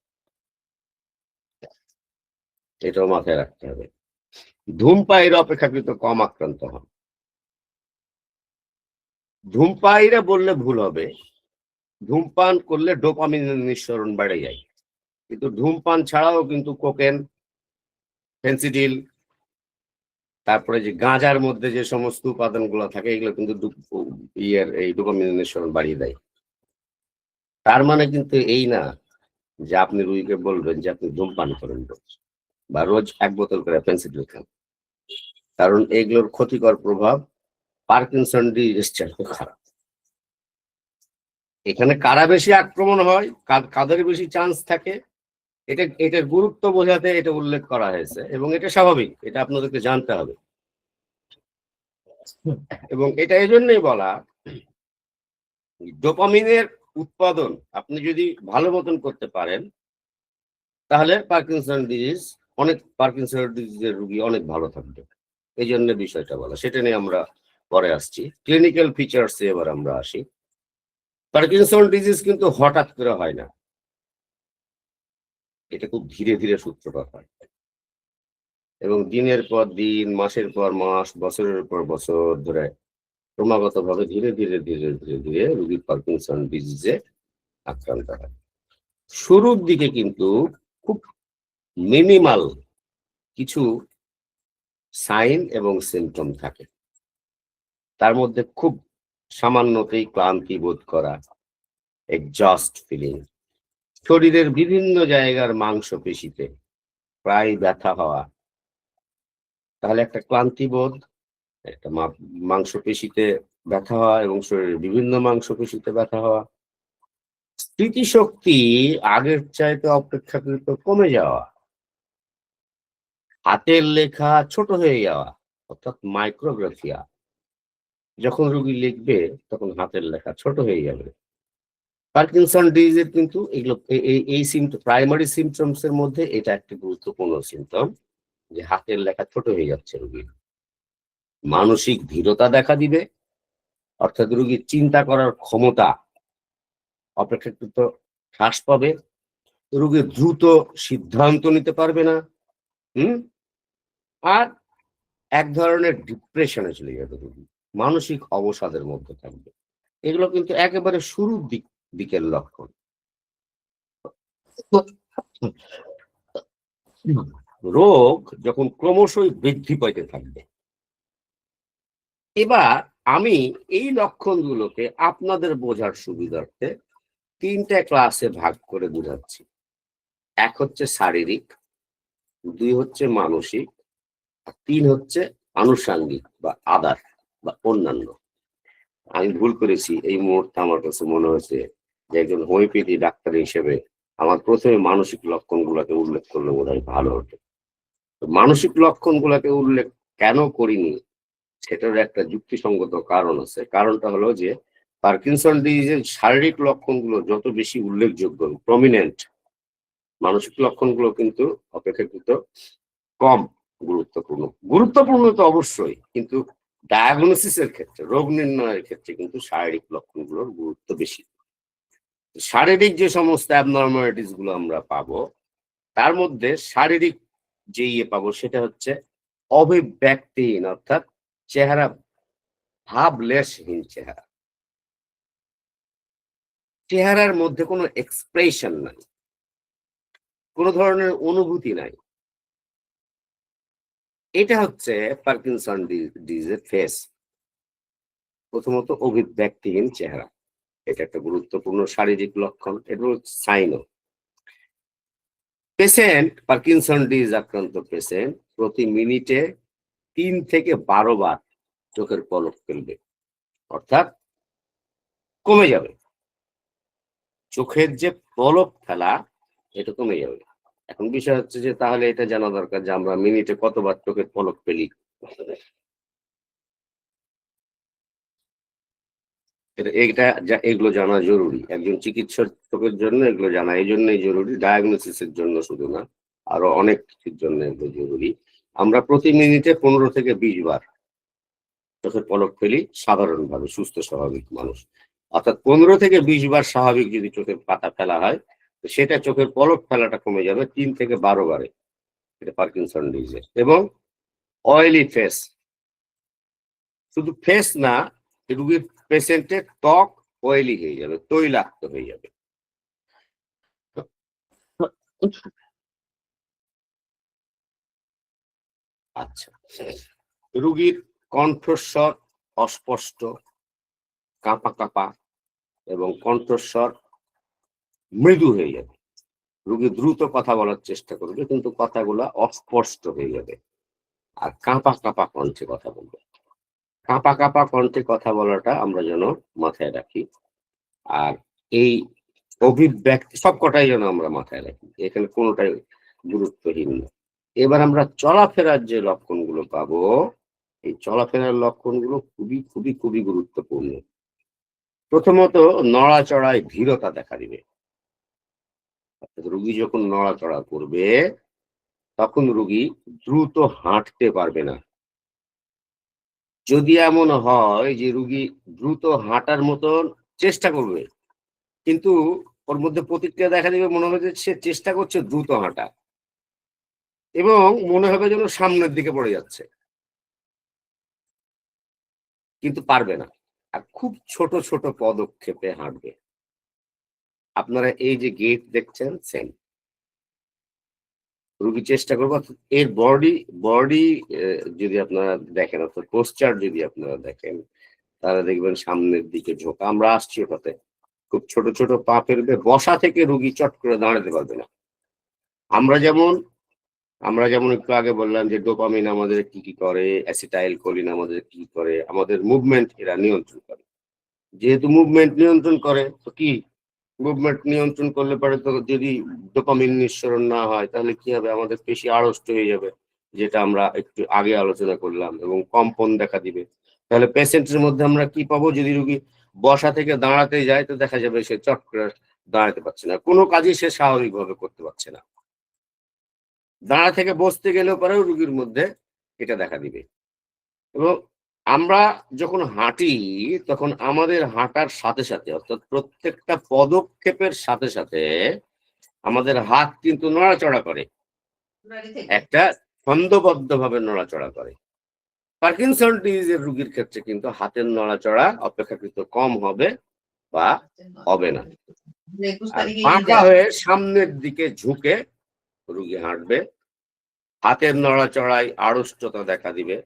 S2: এটাও মাথায় রাখতে হবে। ধূমপায়ীরা অপেক্ষাকৃত কম আক্রান্ত হন। ধূমপায়ীরা বললে ভুল হবে, ধূমপান করলে ডোপামিনের নিঃসরণ বেড়ে যায়, কিন্তু ধূমপান ছাড়াও কিন্তু কোকেন, ফেন্সিডিল, তারপরে যে গাঁজার মধ্যে যে সমস্ত উপাদানগুলো থাকে এগুলো কিন্তু এই ডোপামিনের নিঃসরণ বাড়িয়ে দেয়। তার মানে কিন্তু এই না যে আপনি রুগীকে বলবেন যে আপনি ধূমপান করেন রোজ, বা রোজ 1 বোতল করে ফেন্সিডিল খান, কারণ এগুলোর ক্ষতিকর প্রভাব পার্কিনসন ডিজিজ চেয়ে খারাপ। এখানে কারা বেশি আক্রমণ হয়, কাদের বেশি চান্স থাকে, এটার গুরুত্ব বোঝাতে এটা উল্লেখ করা হয়েছে, এবং এটা স্বাভাবিক, এটা আপনাদেরকে জানতে হবে। এবং এটা এই জন্যই বলা, ডোপামিনের উৎপাদন আপনি যদি ভালো মতন করতে পারেন তাহলে পার্কিনসন ডিজিজের রোগী অনেক ভালো থাকবে। এই জন্য বিষয়টা বলা, সেটা নিয়ে আমরা পরে আসছি। ক্লিনিক্যাল ফিচার্স এবার আমরা আসি। পার্কিনসন ডিজিজ কিন্তু হঠাৎ করে হয় না, এটা খুব ধীরে ধীরে সূত্রপাত হয়, এবং দিনের পর দিন, মাসের পর মাস, বছরের পর বছর ধরে ক্রমাগত ভাবে ধীরে ধীরে ধীরে ধীরে ধীরে রোগী পার্কিনসন ডিজিজে আক্রান্ত হয়। শুরুর দিকে কিন্তু খুব মিনিমাল কিছু সাইন এবং সিমটম থাকে, তার মধ্যে খুব সামান্যতেই ক্লান্তি বোধ করা, এক্সজস্ট ফিলিং, শরীরের বিভিন্ন জায়গার মাংসপেশিতে প্রায় ব্যথা হওয়া, তাহলে একটা ক্লান্তি বোধ, একটা মাংসপেশিতে ব্যথা হওয়া এবং শরীরের বিভিন্ন মাংসপেশিতে ব্যথা হওয়া, স্মৃতিশক্তি আগের চাইতে অপেক্ষাকৃত কমে যাওয়া, হাতের লেখা ছোট হয়ে যাওয়া অর্থাৎ মাইক্রোগ্রাফিয়া, যখন রোগী লিখবে তখন হাতের লেখা ছোট হয়ে যাবে। পার্কিনসন ডিজিজের কিন্তু এগুলো এই প্রাইমারি সিমটমস এর মধ্যে এটা একটা গুরুত্বপূর্ণ সিমটম, যে হাতের লেখা ছোট হয়ে যাচ্ছে রোগীর। মানসিক ধীরতা দেখা দিবে, অর্থাৎ রোগীর চিন্তা করার ক্ষমতা অপেক্ষাকৃত হ্রাস পাবে, রোগী দ্রুত সিদ্ধান্ত নিতে পারবে না, আর এক ধরনের ডিপ্রেশনে চলে যাবে রোগী, মানসিক অবসাদের মধ্যে থাকবে। এগুলো কিন্তু একেবারে শুরুর দিকের লক্ষণ। রোগ যখন ক্রমশই বৃদ্ধি পাইতে থাকবে। এবার আমি এই লক্ষণগুলোকে আপনাদের বোঝার সুবিধার্থে 3টে ক্লাসে ভাগ করে বোঝাচ্ছি। 1 হচ্ছে শারীরিক, 2 হচ্ছে মানসিক, আর 3 হচ্ছে আনুষাঙ্গিক বা আদার বা অন্যান্য। আমি ভুল করেছি, এই মুহূর্তে আমার কাছে মনে হয়েছে যে একজন হোমিওপ্যাথি ডাক্তার হিসেবে আমার প্রথমে মানসিক লক্ষণগুলোকে উল্লেখ করলে বোধহয় ভালো হতো। মানসিক লক্ষণগুলোকে উল্লেখ কেন করিনি সেটার একটা যুক্তিসঙ্গত কারণ আছে। কারণটা হলো যে পার্কিনসন ডিজিজের শারীরিক লক্ষণগুলো যত বেশি উল্লেখযোগ্য প্রমিনেন্ট, মানসিক লক্ষণগুলো কিন্তু অপেক্ষাকৃত কম গুরুত্বপূর্ণ। গুরুত্বপূর্ণ তো অবশ্যই, কিন্তু ডায়াগনোসিসের ক্ষেত্রে, রোগ নির্ণয়ের ক্ষেত্রে কিন্তু শারীরিক লক্ষণগুলোর গুরুত্ব বেশি। শারীরিক যে সমস্ত অ্যাবনর্মালিটিস গুলো আমরা পাবো, তার মধ্যে শারীরিক যে পাবো সেটা হচ্ছে অভিব্যক্তিহীন, অর্থাৎ চেহারা ভাবলেশহীন চেহারা, চেহারার মধ্যে কোনো এক্সপ্রেশন নাই, কোনো ধরনের অনুভূতি নাই। এটা হচ্ছে পার্কিনসন ডিজিজের ফেস। প্রথমত অভিব্যক্তিহীন চেহারা, এটা একটা গুরুত্বপূর্ণ শারীরিক লক্ষণ, এটা হচ্ছে সাইনও। পেশেন্ট, পার্কিনসন ডিজিজ আক্রান্ত পেশেন্ট প্রতি মিনিটে 3 থেকে 12 বার চোখের পলক ফেলবে, অর্থাৎ কমে যাবে। চোখের যে পলক ফেলা এটা কমে যাবে। এখন বিষয় হচ্ছে যে তাহলে এটা জানা দরকার যে আমরা মিনিটে কতবার চোখের পলক ফেলি। এগুলো জানা জরুরি, একজন চিকিৎসকের জন্য এগুলো জানা এই জন্যই জরুরি, ডায়াগনোসিসের জন্য শুধু না, আরো অনেক কিছুর জন্য এগুলো জরুরি। আমরা প্রতি মিনিটে 15 থেকে 20 বার চোখের পলক ফেলি সাধারণভাবে সুস্থ স্বাভাবিক মানুষ, অর্থাৎ 15 থেকে 20 বার স্বাভাবিক যদি চোখের পাতা ফেলা হয়, তো সেটা চোখের পলক ফেলাটা কমে যাবে 3 থেকে 12 বারে। এটা পার্কিনসন ডিজিজ। এবং অয়েলি ফেস, শুধু ফেস না, রোগীর পেশেন্টের ত্বক অয়েলি হয়ে যাবে, তৈলাক্ত হয়ে যাবে। আচ্ছা, রোগীর কণ্ঠস্বর অস্পষ্ট, কাঁপা কাঁপা এবং কণ্ঠস্বর মৃদু হয়ে যাবে। রোগী দ্রুত কথা বলার চেষ্টা করবে কিন্তু কথাগুলা অস্পষ্ট হয়ে যাবে, আর কাঁপা কাঁপা কণ্ঠে কথা বলবে। কাঁপা কাঁপা কণ্ঠে কথা বলাটা আমরা যেন মাথায় রাখি, আর এই অভিব্যক্তি সবকটাই যেন আমরা মাথায় রাখি, এখানে কোনোটাই গুরুত্বহীন না। এবার আমরা চলাফেরার যে লক্ষণগুলো পাবো, এই চলাফেরার লক্ষণগুলো খুবই খুবই খুবই গুরুত্বপূর্ণ। প্রথমত নড়াচড়ায় ধীরতা দেখা দিবে। রোগী যখন নড়াচড়া করবে তখন রোগী দ্রুত হাঁটতে পারবে না। যদি এমন হয় যে রোগী দ্রুত হাঁটার মতন চেষ্টা করবে, কিন্তু ওর মধ্যে প্রতিক্রিয়া দেখা দিবে, মনে হবে যে সে চেষ্টা করছে দ্রুত হাঁটা এবং মনে হবে যেন সামনের দিকে পড়ে যাচ্ছে, কিন্তু পারবে না, আর খুব ছোট ছোট পদক্ষেপে হাঁটবে। আপনারা এই যে গেট দেখছেন, সেম রোগী চেষ্টা করবো, এর বডি বডি যদি আপনারা দেখেন, অর্থাৎ পোস্টার যদি আপনারা দেখেন, তাহলে দেখবেন সামনের দিকে ঝোঁকা। আমরা আসছি ওটাতে, খুব ছোট ছোট পা ফেলবে, বসা থেকে রোগী চট করে দাঁড়াতে পারবে না। আমরা যেমন একটু আগে বললাম যে ডোপামিন আমাদের কি কি করে, অ্যাসিটাইল কোলিন আমাদের কি করে, আমাদের মুভমেন্ট এরা নিয়ন্ত্রণ করে। যেহেতু মুভমেন্ট নিয়ন্ত্রণ করে, তো কি মুভমেন্ট নিয়ন্ত্রণ করলে পরে তো যদি ডোপামিন নিঃসরণ না হয় তাহলে কি হবে, আমাদের পেশি আড়ষ্ট হয়ে যাবে, যেটা আমরা একটু আগে আলোচনা করলাম, এবং কম্পন দেখা দিবে। তাহলে পেশেন্টের মধ্যে আমরা কি পাবো, যদি রোগী বসা থেকে দাঁড়াতে যায় তো দেখা যাবে সে চট করে দাঁড়াতে পারছে না, কোনো কাজই সে স্বাভাবিকভাবে করতে পারছে না। দাঁড়া থেকে বসতে গেলেও পরেও রোগীর মধ্যে এটা দেখা দিবে। এবং আমরা যখন হাঁটি তখন আমাদের হাঁটার সাথে সাথে, অর্থাৎ প্রত্যেকটা পদক্ষেপের সাথে সাথে আমাদের হাত কিন্তু নড়াচড়া করে, একটা ছন্দবদ্ধভাবে নড়াচড়া করে। পার্কিনসন ডিজিজের রোগীর ক্ষেত্রে কিন্তু হাতের নড়াচড়া অপেক্ষাকৃত কম হবে বা হবে না। আর বাঁকা হয়ে সামনের দিকে ঝুঁকে রোগী হাঁটবে, হাতের নড়াচড়ায় আড়ষ্টতা দেখা দিবে,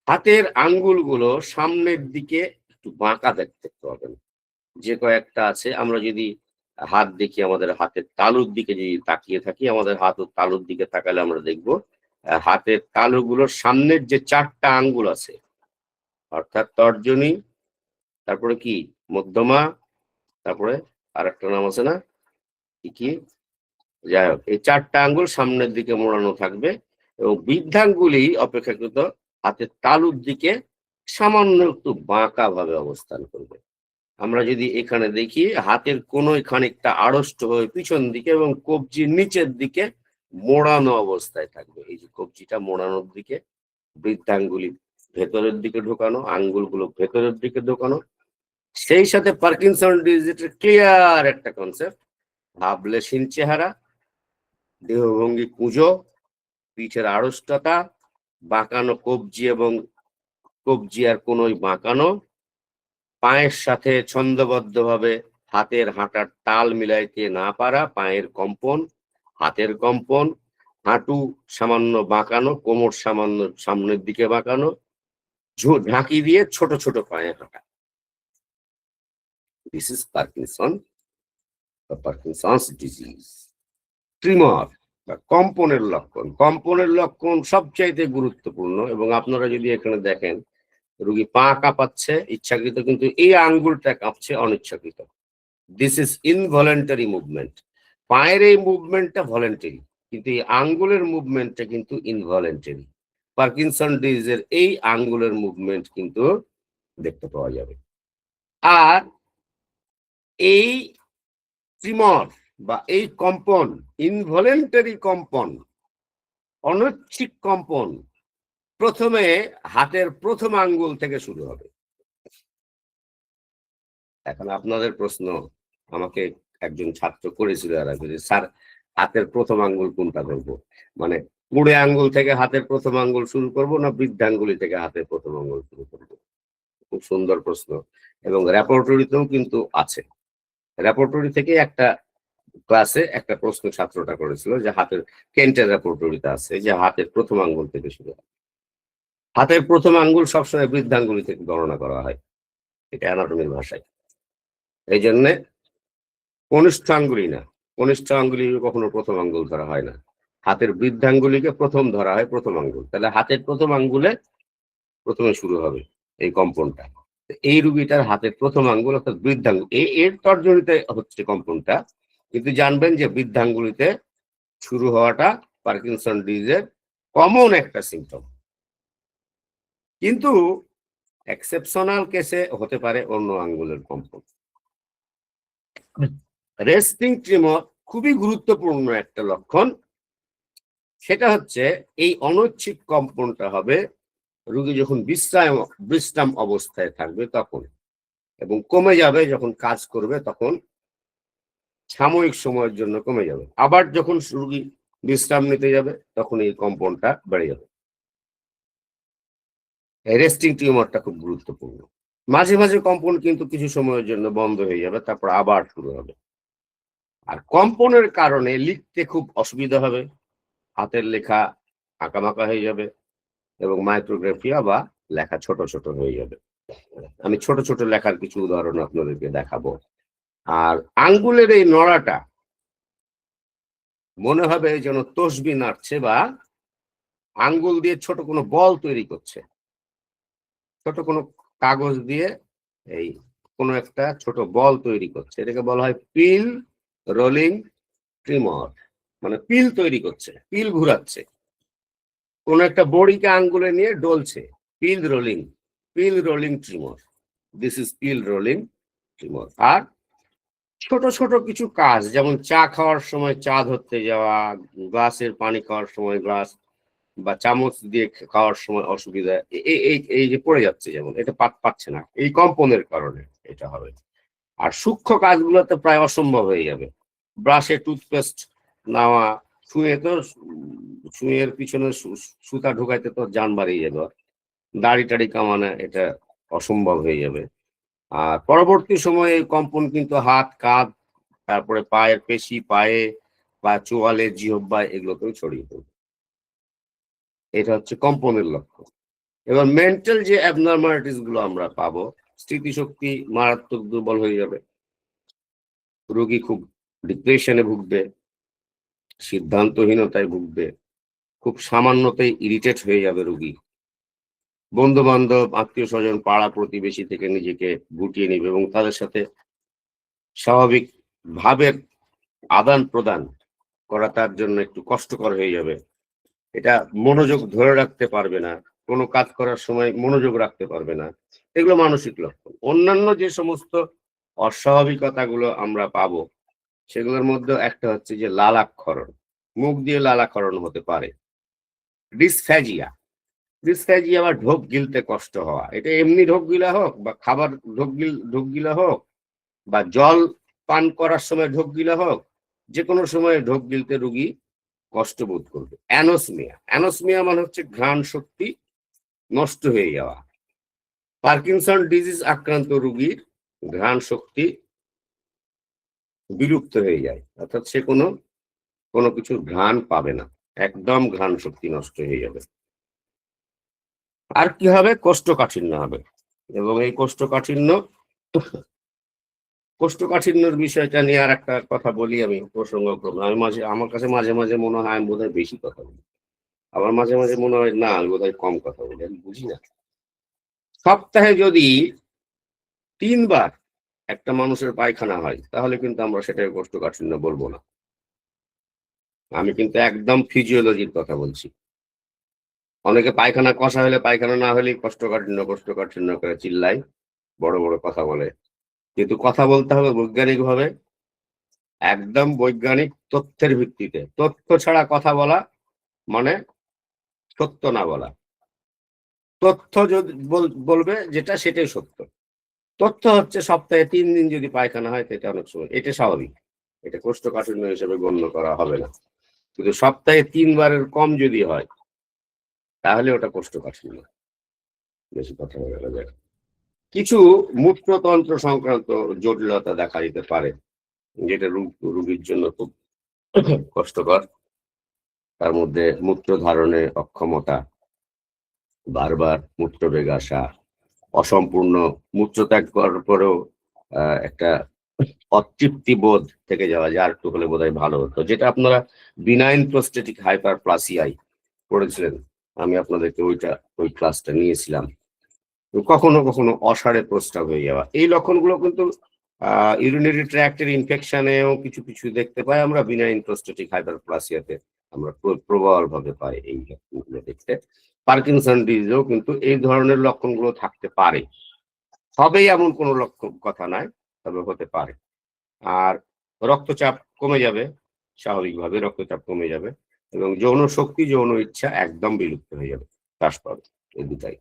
S2: হাতের আঙ্গুলগুলো সামনের দিকে একটু বাঁকা দেখতে পাবেন। যে কয়েকটা আছে, আমরা যদি হাত দেখি, আমাদের হাতের তালুর দিকে যদি তাকিয়ে থাকি, আমাদের হাত ও তালুর দিকে তাকালে আমরা দেখবো হাতের তালুগুলোর সামনের যে 4টা আঙ্গুল আছে, অর্থাৎ তর্জনী, তারপরে কি মধ্যমা, তারপরে আর একটা নাম আছে না, কি যাই হোক, এই 4টা আঙ্গুল সামনের দিকে মোড়ানো থাকবে এবং বৃদ্ধাঙ্গুলি অপেক্ষাকৃত হাতের তালুর দিকে সামান্য একটু বাঁকা ভাবে অবস্থান করবে। আমরা যদি এখানে দেখি, হাতের কোনোই খানিকটা আড়ষ্ট হয়ে পিছন দিকে এবং কবজির নিচের দিকে মোড়ানো অবস্থায় থাকবে। এই যে কবজিটা মোড়ানোর দিকে, বৃদ্ধাঙ্গুলি ভেতরের দিকে ঢোকানো, আঙ্গুলগুলো ভেতরের দিকে ঢোকানো। সেই সাথে পার্কিনসন ডিজিজের ক্লিয়ার একটা কনসেপ্ট, ভাবলেশীন চেহারা, দেহভঙ্গি কুঁজো, পিঠের আড়ষ্টতা, বাঁকানো কবজি এবং কবজি আর কোনোই বাঁকানো, পায়ের সাথে ছন্দবদ্ধভাবে হাতের হাঁটার তাল মিলাইতে না পারা, পায়ের কম্পন, হাতের কম্পন, হাঁটু সামান্য বাঁকানো, কোমর সামান্য সামনের দিকে বাঁকানো, ঝাঁকি দিয়ে ছোট ছোট পায়ে হাঁটা। দিস ইজ পার্কিনসন বা পার্কিনসন্স ডিজিজ। ট্রিমর বা কম্পনের লক্ষণ, কম্পনের লক্ষণ সবচাইতে গুরুত্বপূর্ণ। এবং আপনারা যদি এখানে দেখেন, রোগী পা কাঁপাচ্ছে ইচ্ছাকৃত, কিন্তু এই আঙ্গুলটা কাঁপছে অনিচ্ছাকৃত। This is involuntary movement. পায়ের এই মুভমেন্টটা ভলেন্টারি, কিন্তু এই আঙ্গুলের মুভমেন্টটা কিন্তু ইনভলেন্টারি। পার্কিনসন ডিজিজের এই আঙ্গুলের মুভমেন্ট কিন্তু দেখতে পাওয়া যাবে। আর এই ট্রিমর বা এই কম্পন, ইনভলেন্টারি কম্পন, অনৈচ্ছিক কম্পন, প্রথমে হাতের প্রথম আঙ্গুল থেকে শুরু হবে। এখন আপনাদের প্রশ্ন, আমাকে একজন ছাত্র করেছিল এর আগে, স্যার হাতের প্রথম আঙ্গুল কোনটা ধরবো, মানে কুড়ে আঙ্গুল থেকে হাতের প্রথম আঙ্গুল শুরু করব না বৃদ্ধাঙ্গুলি থেকে হাতের প্রথম আঙ্গুল শুরু করব? খুব সুন্দর প্রশ্ন, এবং রেপোর্টরিতেও কিন্তু আছে। রেপোর্টরি থেকে একটা ক্লাসে একটা প্রশ্ন ছাত্রটা করেছিল যে হাতের, কেন্টের রেপোর্টরিতে আছে যে হাতের প্রথম আঙ্গুল থেকে শুরু হয়। হাতের প্রথম আঙ্গুল সবসময় বৃদ্ধাঙ্গুলি থেকে গণনা করা হয়, এটা অ্যানাটমির ভাষায়। এই জন্য কনিষ্ঠ আঙ্গুলি না, কনিষ্ঠ আঙ্গুলি কখনো প্রথম আঙ্গুল ধরা হয় না, হাতের বৃদ্ধাঙ্গুলিকে প্রথম ধরা হয় প্রথম আঙ্গুল। তাহলে হাতের প্রথম আঙ্গুলে প্রথমে শুরু হবে এই কম্পনটা। এই রুগীটার হাতের প্রথম আঙ্গুল অর্থাৎ বৃদ্ধাঙ্গুল, এর তর্জনীতে হচ্ছে কম্পনটা, কিন্তু জানবেন যে বৃদ্ধাঙ্গুলিতে শুরু হওয়াটা পার্কিনসন ডিজিজের কমন একটা সিম্পটম। কিন্তু এক্সেপশনাল কেসে হতে পারে অন্য আঙ্গুলের কম্পন। রেস্টিং ট্রিমর খুবই গুরুত্বপূর্ণ একটা লক্ষণ, সেটা হচ্ছে এই অনৈচ্ছিক কম্পনটা হবে রোগী যখন বিশ্রাম অবস্থায় থাকবে তখন, এবং কমে যাবে যখন কাজ করবে তখন, সাময়িক সময়ের জন্য কমে যাবে, আবার যখন রোগী বিশ্রাম নিতে যাবে তখন এই কম্পনটা বেড়ে যাবে। রেস্টিং টিউমারটা খুব গুরুত্বপূর্ণ। মাঝে মাঝে কম্পন কিন্তু কিছু সময়ের জন্য বন্ধ হয়ে যাবে, তারপর আবার শুরু হবে। আর কম্পনের কারণে লিখতে খুব অসুবিধা হবে, হাতের লেখা আঁকাবাঁকা হয়ে যাবে এবং মাইক্রোগ্রাফিয়া বা লেখা ছোট ছোট হয়ে যাবে। আমি ছোট ছোট লেখার কিছু উদাহরণ আপনাদেরকে দেখাবো। আর আঙ্গুলের এই নড়াটা মনে হবে যেন তসবি নাড়ছে বা আঙ্গুল দিয়ে ছোট কোনো বল তৈরি করছে, ছোট কোনো কাগজ দিয়ে এই কোনো একটা ছোট বল তৈরি করছে, এটাকে বলা হয় পিল রোলিং ট্রিমর। মানে পিল তৈরি করছে, পিল ঘুরাচ্ছে, কোন একটা বড়িকে আঙ্গুলে নিয়ে ডলছে, pill rolling tremor. This is pill rolling tremor. আর ছোট ছোট কিছু কাজ, যেমন চা খাওয়ার সময় চা ধরতে যাওয়া, গ্লাসের পানি খাওয়ার সময় গ্লাস বা চামচ দিয়ে খাওয়ার সময় অসুবিধা, এই যে পড়ে যাচ্ছে, যেমন এটা পাচ্ছে না, এই কম্পনের কারণে এটা হবে। আর সূক্ষ্ম কাজগুলোতে প্রায় অসম্ভব হয়ে যাবে, ব্রাশে টুথপেস্ট নেওয়া, সুঁয়ের পিছনে সুতা ঢুকাইতে তো জান বাড়িয়ে যাবে, দাড়ি টাড়ি কামানো এটা অসম্ভব হয়ে যাবে। আর পরবর্তী সময়ে এই কম্পন কিন্তু হাত, কাঁধ, তারপরে পায়ের পেশি, পায়ে বা চোয়ালে, জিহ্বায় এগুলোতেও ছড়িয়ে পড়বে। এটা হচ্ছে কম্পনের লক্ষণ। এবার মেন্টাল যে অ্যাবনর্মালিটিস গুলো আমরা পাবো, স্মৃতিশক্তি মারাত্মক দুর্বল হয়ে যাবে, রোগী খুব ডিপ্রেশনে ভুগবে, সিদ্ধান্তহীনতায় ভুগবে, খুব সামান্যতেই ইরিটেট হয়ে যাবে রোগী, বন্ধু বান্ধব, আত্মীয় স্বজন, পাড়া প্রতিবেশী থেকে নিজেকে গুটিয়ে নিবে এবং তাদের সাথে স্বাভাবিক ভাবের আদান প্রদান করা তার জন্য একটু কষ্টকর হয়ে যাবে, এটা মনোযোগ ধরে রাখতে পারবে না, কোনো কাজ করার সময় মনোযোগ রাখতে পারবে না, এগুলো মানসিক লক্ষণ। অন্যান্য যে সমস্ত অস্বাভাবিকতাগুলো আমরা পাবো সেগুলোর মধ্যে একটা হচ্ছে যে লালাক্ষরণ, মুখ দিয়ে লালাক্ষরণ হতে পারে। ডিসফ্যাজিয়া, ডিসফ্যাজিয়া বা ঢোক গিলতে কষ্ট হওয়া, এটা এমনি ঢোক গিলা হোক বা খাবার ঢোক গিলা হোক বা জল পান করার সময় ঢোক গিলা হোক, যে কোনো সময় ঢোক গিলতে রোগী কষ্ট বোধ করবে। অ্যানোসমিয়া, অ্যানোসমিয়া মানে হচ্ছে ঘ্রাণ শক্তি নষ্ট হয়ে যাওয়া। পার্কিনসন ডিজিজ আক্রান্ত রোগীর ঘ্রাণ শক্তি বিলুপ্ত হয়ে যায়, অর্থাৎ সে কোনো কিছু ঘ্রাণ পাবে না, একদম ঘ্রাণ শক্তি নষ্ট হয়ে যাবে। আর কি হবে? কোষ্ঠকাঠিন্য হবে। এবং এই কোষ্ঠকাঠিন্যর বিষয়টা নিয়ে আর একটা কথা বলি আমি প্রসঙ্গক্রমে। আমার কাছে মাঝে মাঝে মনে হয় আমি বোধহয় বেশি কথা বলি, আবার মাঝে মাঝে মনে হয় না আমি বোধহয় কম কথা বলি, আমি বুঝি না। সপ্তাহে যদি 3 বার একটা মানুষের পায়খানা হয় তাহলে কিন্তু আমরা সেটাকে কোষ্ঠকাঠিন্য বলবো না। আমি কিন্তু একদম ফিজিওলজির কথা বলছি। অনেকে পায়খানা কষা হলে পায়খানা না হলেই কোষ্ঠকাঠিন্য করে চিল্লায়, বড় বড় কথা বলে। কিন্তু কথা বলতে হবে বৈজ্ঞানিক ভাবে, একদম বৈজ্ঞানিক তথ্যের ভিত্তিতে। তথ্য ছাড়া কথা বলা মানে সত্য না বলা। তথ্য যদি বলবে যেটা সেটাই সত্য। তথ্য হচ্ছে সপ্তাহে 3 দিন যদি পায়খানা হয় সেটা অনেক সময় এটা স্বাভাবিক, এটা কোষ্ঠকাঠিন্য হিসেবে গণ্য করা হবে না। কিন্তু সপ্তাহে 3 বারের কম যদি হয় তাহলে ওটা কোষ্ঠকাঠিন্য। বেশি কথা বলা যাবে না। কিছু মূত্রতন্ত্র সংক্রান্ত জটিলতা দেখা দিতে পারে, যেটা রোগীর জন্য খুব কষ্টকর। তার মধ্যে মূত্র ধারণে অক্ষমতা, বারবার মূত্রবেগ আসা, অসম্পূর্ণ মূত্রত্যাগ করার পরেও একটা অতৃপ্তি বোধ থেকে যাওয়া, যা একটু হলে বোধহয় ভালো হতো, যেটা আপনারা বিনাইন প্রোস্টেটিক হাইপারপ্লাসিয়ায় পড়েছিলেন। আমি আপনাদেরকে ওই ক্লাসটা নিয়েছিলাম। কখনো কখনো অসাড়ে প্রস্রাব হয়ে যাওয়া, এই লক্ষণগুলো কিন্তু ইউরিনারি ট্র্যাক্টের ইনফেকশনেও কিছু কিছু দেখতে পাই আমরা। বিনাইন প্রোস্টেটিক হাইপারপ্লাসিয়াতে আমরা প্রবল ভাবে পাই এই লক্ষণগুলো দেখতে। পার্কিনসন ডিজিজেও কিন্তু এই ধরনের লক্ষণগুলো থাকতে পারে, হবেই এমন কোনো লক্ষণ কথা নয়, তবে হতে পারে। আর রক্তচাপ কমে যাবে, স্বাভাবিকভাবে রক্তচাপ কমে যাবে, এবং যৌন শক্তি যৌন ইচ্ছা একদম বিলুপ্ত হয়ে যাবে, হ্রাস পাবে। এই দুটাই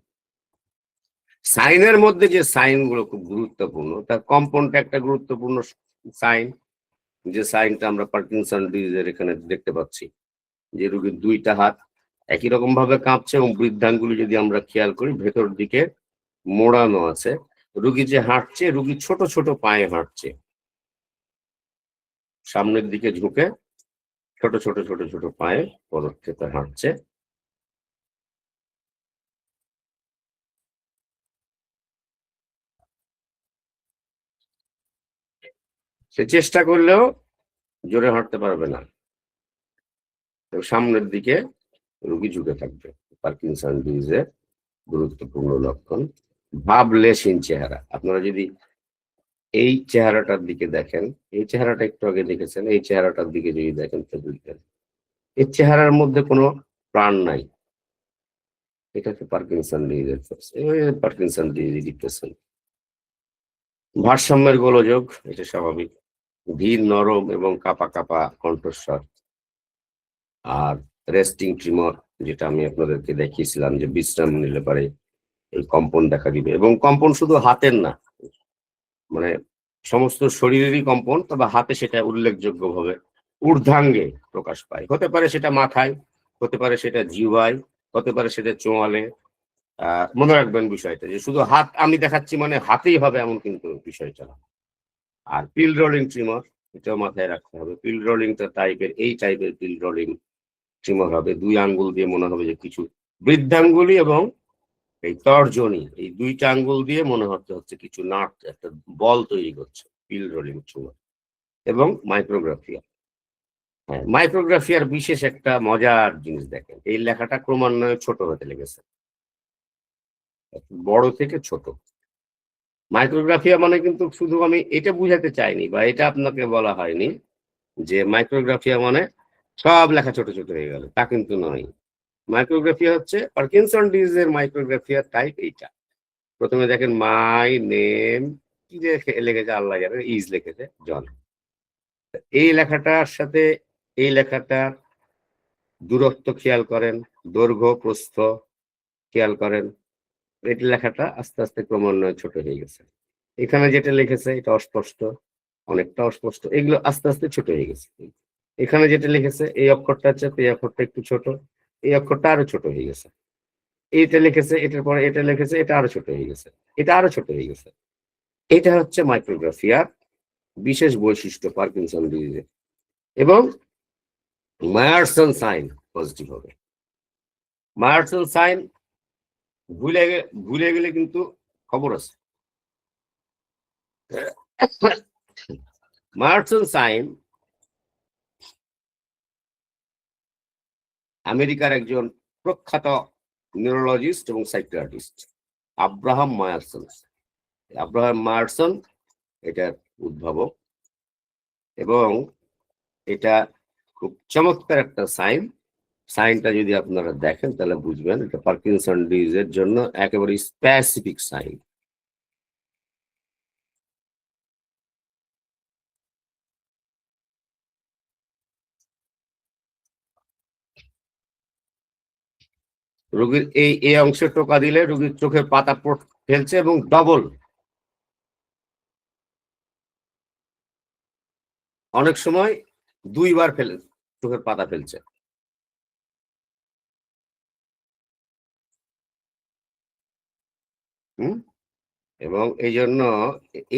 S2: সাইনের মধ্যে যে সাইন গুলো খুব গুরুত্বপূর্ণ, তার কম্পাউন্ডটা একটা গুরুত্বপূর্ণ সাইন, যে সাইনটা আমরা পার্কিনসন ডিজিজের এখানে দেখতে পাচ্ছি, যে রোগীর 2টা হাত একই রকম ভাবে কাঁপছে এবং বৃদ্ধাঙ্গুলি যদি আমরা খেয়াল করি ভেতর দিকে মোড়ানো আছে। রোগী যে হাঁটছে, রোগী ছোট ছোট পায়ে হাঁটছে, সামনের দিকে ঝুঁকে ছোট ছোট ছোট ছোট পায়ে পদক্ষেপে হাঁটছে। সে চেষ্টা করলেও জোরে হাঁটতে পারবে না, সামনের দিকে রোগী ঝুঁকে থাকবে। পার্কিনসন ডিজিজের গুরুত্বপূর্ণ লক্ষণ। ভাবলেশহীন চেহারা, আপনারা যদি এই চেহারাটার দিকে দেখেন, এই চেহারাটা একটু আগে দেখেছেন, এই চেহারাটার দিকে যদি দেখেন তো বুঝবেন এই চেহারার মধ্যে কোনো প্রাণ নাই। এটা হচ্ছে পার্কিনসন ডিজিজের পার্কিনসন ডিজিজ ডিপ্রেশন। ভারসাম্যের গোলযোগ, এটা স্বাভাবিক। ধীর নরম এবং কাঁপা কাঁপা কণ্ঠস্বর। আর রেস্টিং ট্রিমর, যেটা আমি আপনাদেরকে দেখিয়েছিলাম, যে বিশ্রাম নিলে পারে এই কম্পন দেখা দিবে। এবং কম্পন শুধু হাতের না, মানে সমস্ত শরীরেরই কম্পন, তবে হাতে সেটা উল্লেখযোগ্যভাবে ঊর্ধ্বাঙ্গে প্রকাশ পায়। হতে পারে সেটা মাথায়, হতে পারে সেটা জিহ্বায়, হতে পারে সেটা চোয়ালে। মনে রাখবেন বিষয়টা, যে শুধু হাত আমি দেখাচ্ছি মানে হাতেই হবে এমন কিন্তু বিষয়টা না। আর পিল রোলিং ট্রিমর, এটাও মাথায় রাখতে হবে। পিল রোলিংটা এই টাইপের পিল রোলিং ট্রিমর হবে। 2 আঙ্গুল দিয়ে মনে হবে যে কিছু, বৃদ্ধাঙ্গুলি এবং এই তর্জনী, এই 2টা আঙ্গুল দিয়ে মনে হচ্ছে কিছু নাট, একটা বল তৈরি করছে। পিল রোলিং ট্রিমর। এবং মাইক্রোগ্রাফিয়া। হ্যাঁ, মাইক্রোগ্রাফিয়ার বিশেষ একটা মজার জিনিস দেখেন, এই লেখাটা ক্রমান্বয়ে ছোট হতে লেগেছে, বড় থেকে ছোট। মাইক্রোগ্রাফিয়া মানে কিন্তু শুধু আমি এটা বুঝাতে চাইনি, বা এটা আপনাকে বলা হয়নি যে মাইক্রোগ্রাফিয়া মানে সব লেখা ছোট ছোট হয়ে গেল, তা কিন্তু নয়। মাইক্রোগ্রাফিয়া হচ্ছে পার্কিনসন ডিজিজের মাইক্রোগ্রাফিয়ার টাইপ এইটা। প্রথমে দেখেন মাই নেম, কি যে লিখেছে আল্লাহ জানে, ইজ লিখেছে জন। এই লেখাটার সাথে এই লেখাটার দূরত্ব খেয়াল করেন, দৈর্ঘ্য প্রস্থ খেয়াল করেন। এই লেখাটা আস্তে আস্তে ক্রমান্বয়ে ছোট হয়ে গেছে। এখানে যেটা লিখেছে এটা অস্পষ্ট, অনেকটা অস্পষ্ট, এগুলো আস্তে আস্তে ছোট হয়ে গেছে। এখানে যেটা লিখেছে এই অক্ষরটা হচ্ছে, এই অক্ষরটা একটু ছোট, এই অক্ষরটা আরো ছোট হয়ে গেছে। এইটা লিখেছে, এটার পরে এটা লিখেছে, এটা আরো ছোট হয়ে গেছে, এটা আরো ছোট হয়ে গেছে। এটা হচ্ছে মাইক্রোগ্রাফিয়ার বিশেষ বৈশিষ্ট্য পার্কিনসন ডিজিজে। এবং মায়ারসন সাইন পজিটিভ হবে। মায়ারসন সাইন ভুলে গেলে কিন্তু খবর আছে। মায়ারসন সাইন আমেরিকার একজন প্রখ্যাত নিউরোলজিস্ট এবং সাইকিয়াট্রিস্ট আব্রাহাম মায়ারসন। আব্রাহাম মায়ারসন এটার উদ্ভাবক, এবং এটা খুব চমৎকার একটা সাইন। সাইনটা যদি আপনারা দেখেন তাহলে বুঝবেন এটা পার্কিনসন ডিজিজের জন্য একেবারে স্পেসিফিক সাইন। রোগীর এই অংশে টোকা দিলে রোগীর চোখের পাতা ফেলছে, এবং ডবল, অনেক সময় 2 বার চোখের পাতা ফেলছে। এবং এই জন্য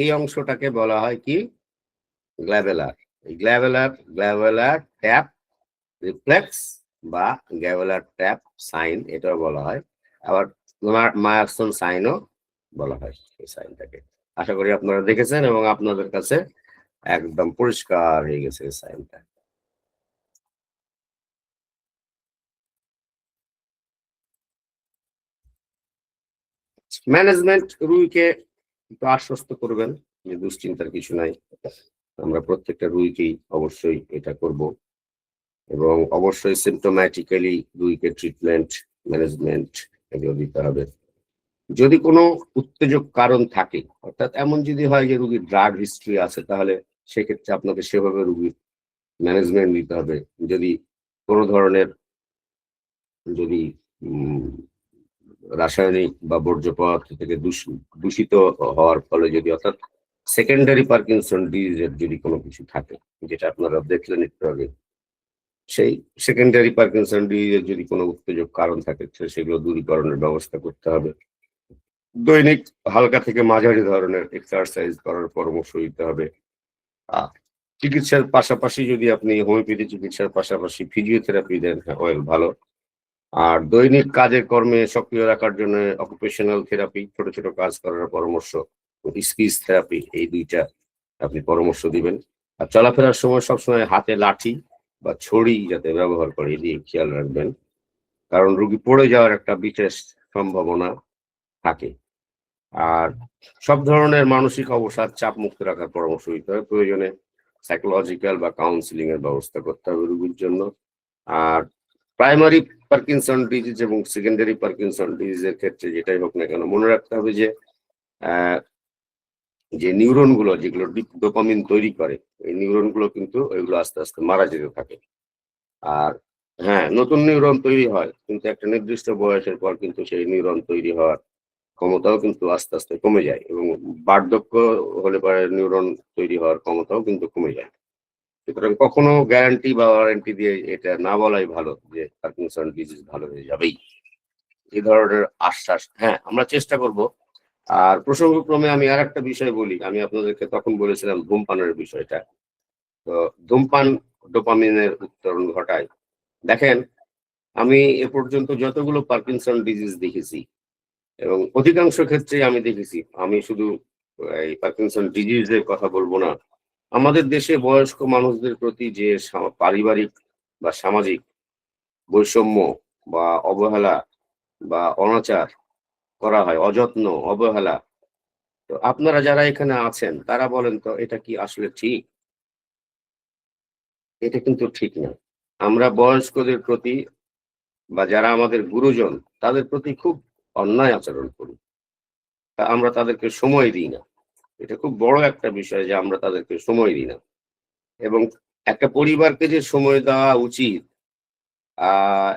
S2: এই অংশটাকে বলা হয় কি, গ্ল্যাবেলার। গ্ল্যাবেলার ট্যাপ রিফ্লেক্স বা গ্ল্যাবেলার ট্যাপ সাইন এটাও বলা হয়। আবার মায়ারসন সাইনও বলা হয় এই সাইনটাকে। আশা করি আপনারা দেখেছেন এবং আপনাদের কাছে একদম পরিষ্কার হয়ে গেছে এই সাইনটা। ম্যানেজমেন্ট, রুগীকে একটু আশ্বস্ত করবেন যে দুশ্চিন্তার কিছু নাই। আমরা প্রত্যেকটা রুগীকেই অবশ্যই এটা করব, এবং অবশ্যই সিমটোম্যাটিক্যালি রুগীকে ট্রিটমেন্ট ম্যানেজমেন্ট এগুলো দিতে হবে। যদি কোনো উত্তেজক কারণ থাকে, অর্থাৎ এমন যদি হয় যে রুগীর ড্রাগ হিস্ট্রি আছে, তাহলে সেক্ষেত্রে আপনাকে সেভাবে রুগীর ম্যানেজমেন্ট দিতে হবে। যদি কোনো ধরনের যদি রাসায়নিক বা বর্জ্য পদার্থ থেকে দূষিত হওয়ার ফলে যদি, অর্থাৎ সেকেন্ডারি পার্কিনসন ডিজিজের যদি কোনো কিছু থাকে, যেটা আপনারা দেখলেন একটু আগে, সেই সেকেন্ডারি পার্কিনসন ডিজিজের যদি কোনো উত্তেজক কারণ থাকে সেগুলো দূরীকরণের ব্যবস্থা করতে হবে। দৈনিক হালকা থেকে মাঝারি ধরনের এক্সারসাইজ করার পরামর্শ দিতে হবে। চিকিৎসার পাশাপাশি যদি আপনি হোমিওপ্যাথি চিকিৎসার পাশাপাশি ফিজিওথেরাপি দেন, ভালো। আর দৈনিক কাজের কর্মে সক্রিয় রাখার জন্য অকুপেশনাল থেরাপি, ছোট ছোট কাজ করার পরামর্শ, স্পিচ থেরাপি, এই দুইটা আপনি পরামর্শ দিবেন। আর চলাফেরার সময় সবসময় হাতে লাঠি বা ছড়ি যাতে ব্যবহার করে, এদিকে খেয়াল রাখবেন, কারণ রোগী পড়ে যাওয়ার একটা বিশেষ সম্ভাবনা থাকে। আর সব ধরনের মানসিক অবসাদ, চাপ মুক্ত রাখার পরামর্শ দিতে হবে। প্রয়োজনে সাইকোলজিক্যাল বা কাউন্সিলিং এর ব্যবস্থা করতে হবে রোগীর জন্য। আর প্রাইমারি পার্কিনসন ডিজিজ এবং সেকেন্ডারি পার্কিনসন ডিজিজের ক্ষেত্রে যেটাই হোক না কেন, মনে রাখতে হবে যে নিউরন গুলো যেগুলো ডোপামিন তৈরি করে, এই নিউরন গুলো কিন্তু এগুলো আস্তে আস্তে মারা যেতে থাকে। আর হ্যাঁ, নতুন নিউরন তৈরি হয়, কিন্তু একটা নির্দিষ্ট বয়সের পর কিন্তু সেই নিউরন তৈরি হওয়ার ক্ষমতাও কিন্তু আস্তে আস্তে কমে যায়, এবং বার্ধক্য হলে পরে নিউরন তৈরি হওয়ার ক্ষমতাও কিন্তু কমে যায়। সুতরাং কখনো গ্যারান্টি বা ওয়ারেন্টি দিয়ে এটা না বলাই ভালো যে পার্কিনসন ডিজিজ ভালো হয়ে যাবেই, এই ধরনের আশ্বাস হ্যাঁ আমরা চেষ্টা করব। আর প্রসঙ্গক্রমে আমি আর একটা বিষয় বলি, আমি আপনাদেরকে তখন বলেছিলাম ধূমপানের বিষয়টা। তো ধূমপান ডোপামিনের উত্তরণ ঘটায়। দেখেন, আমি এ পর্যন্ত যতগুলো পার্কিনসন ডিজিজ দেখেছি, এবং অধিকাংশ ক্ষেত্রে আমি দেখেছি, আমি শুধু এই পার্কিনসন ডিজিজের কথা বলবো না, আমাদের দেশে বয়স্ক মানুষদের প্রতি যে পারিবারিক বা সামাজিক বৈষম্য বা অবহেলা বা অনাচার করা হয়, অযত্ন, অবহেলা, তো আপনারা যারা এখানে আছেন তারা বলেন তো এটা কি আসলে ঠিক? এটা কিন্তু ঠিক না। আমরা বয়স্কদের প্রতি বা যারা আমাদের গুরুজন তাদের প্রতি খুব অন্যায় আচরণ করি। আমরা তাদেরকে সময় দিই না। এটা খুব বড় একটা বিষয় যে আমরা তাদেরকে সময় দিই না। এবং একটা পরিবারকে যে সময় দেওয়া উচিত,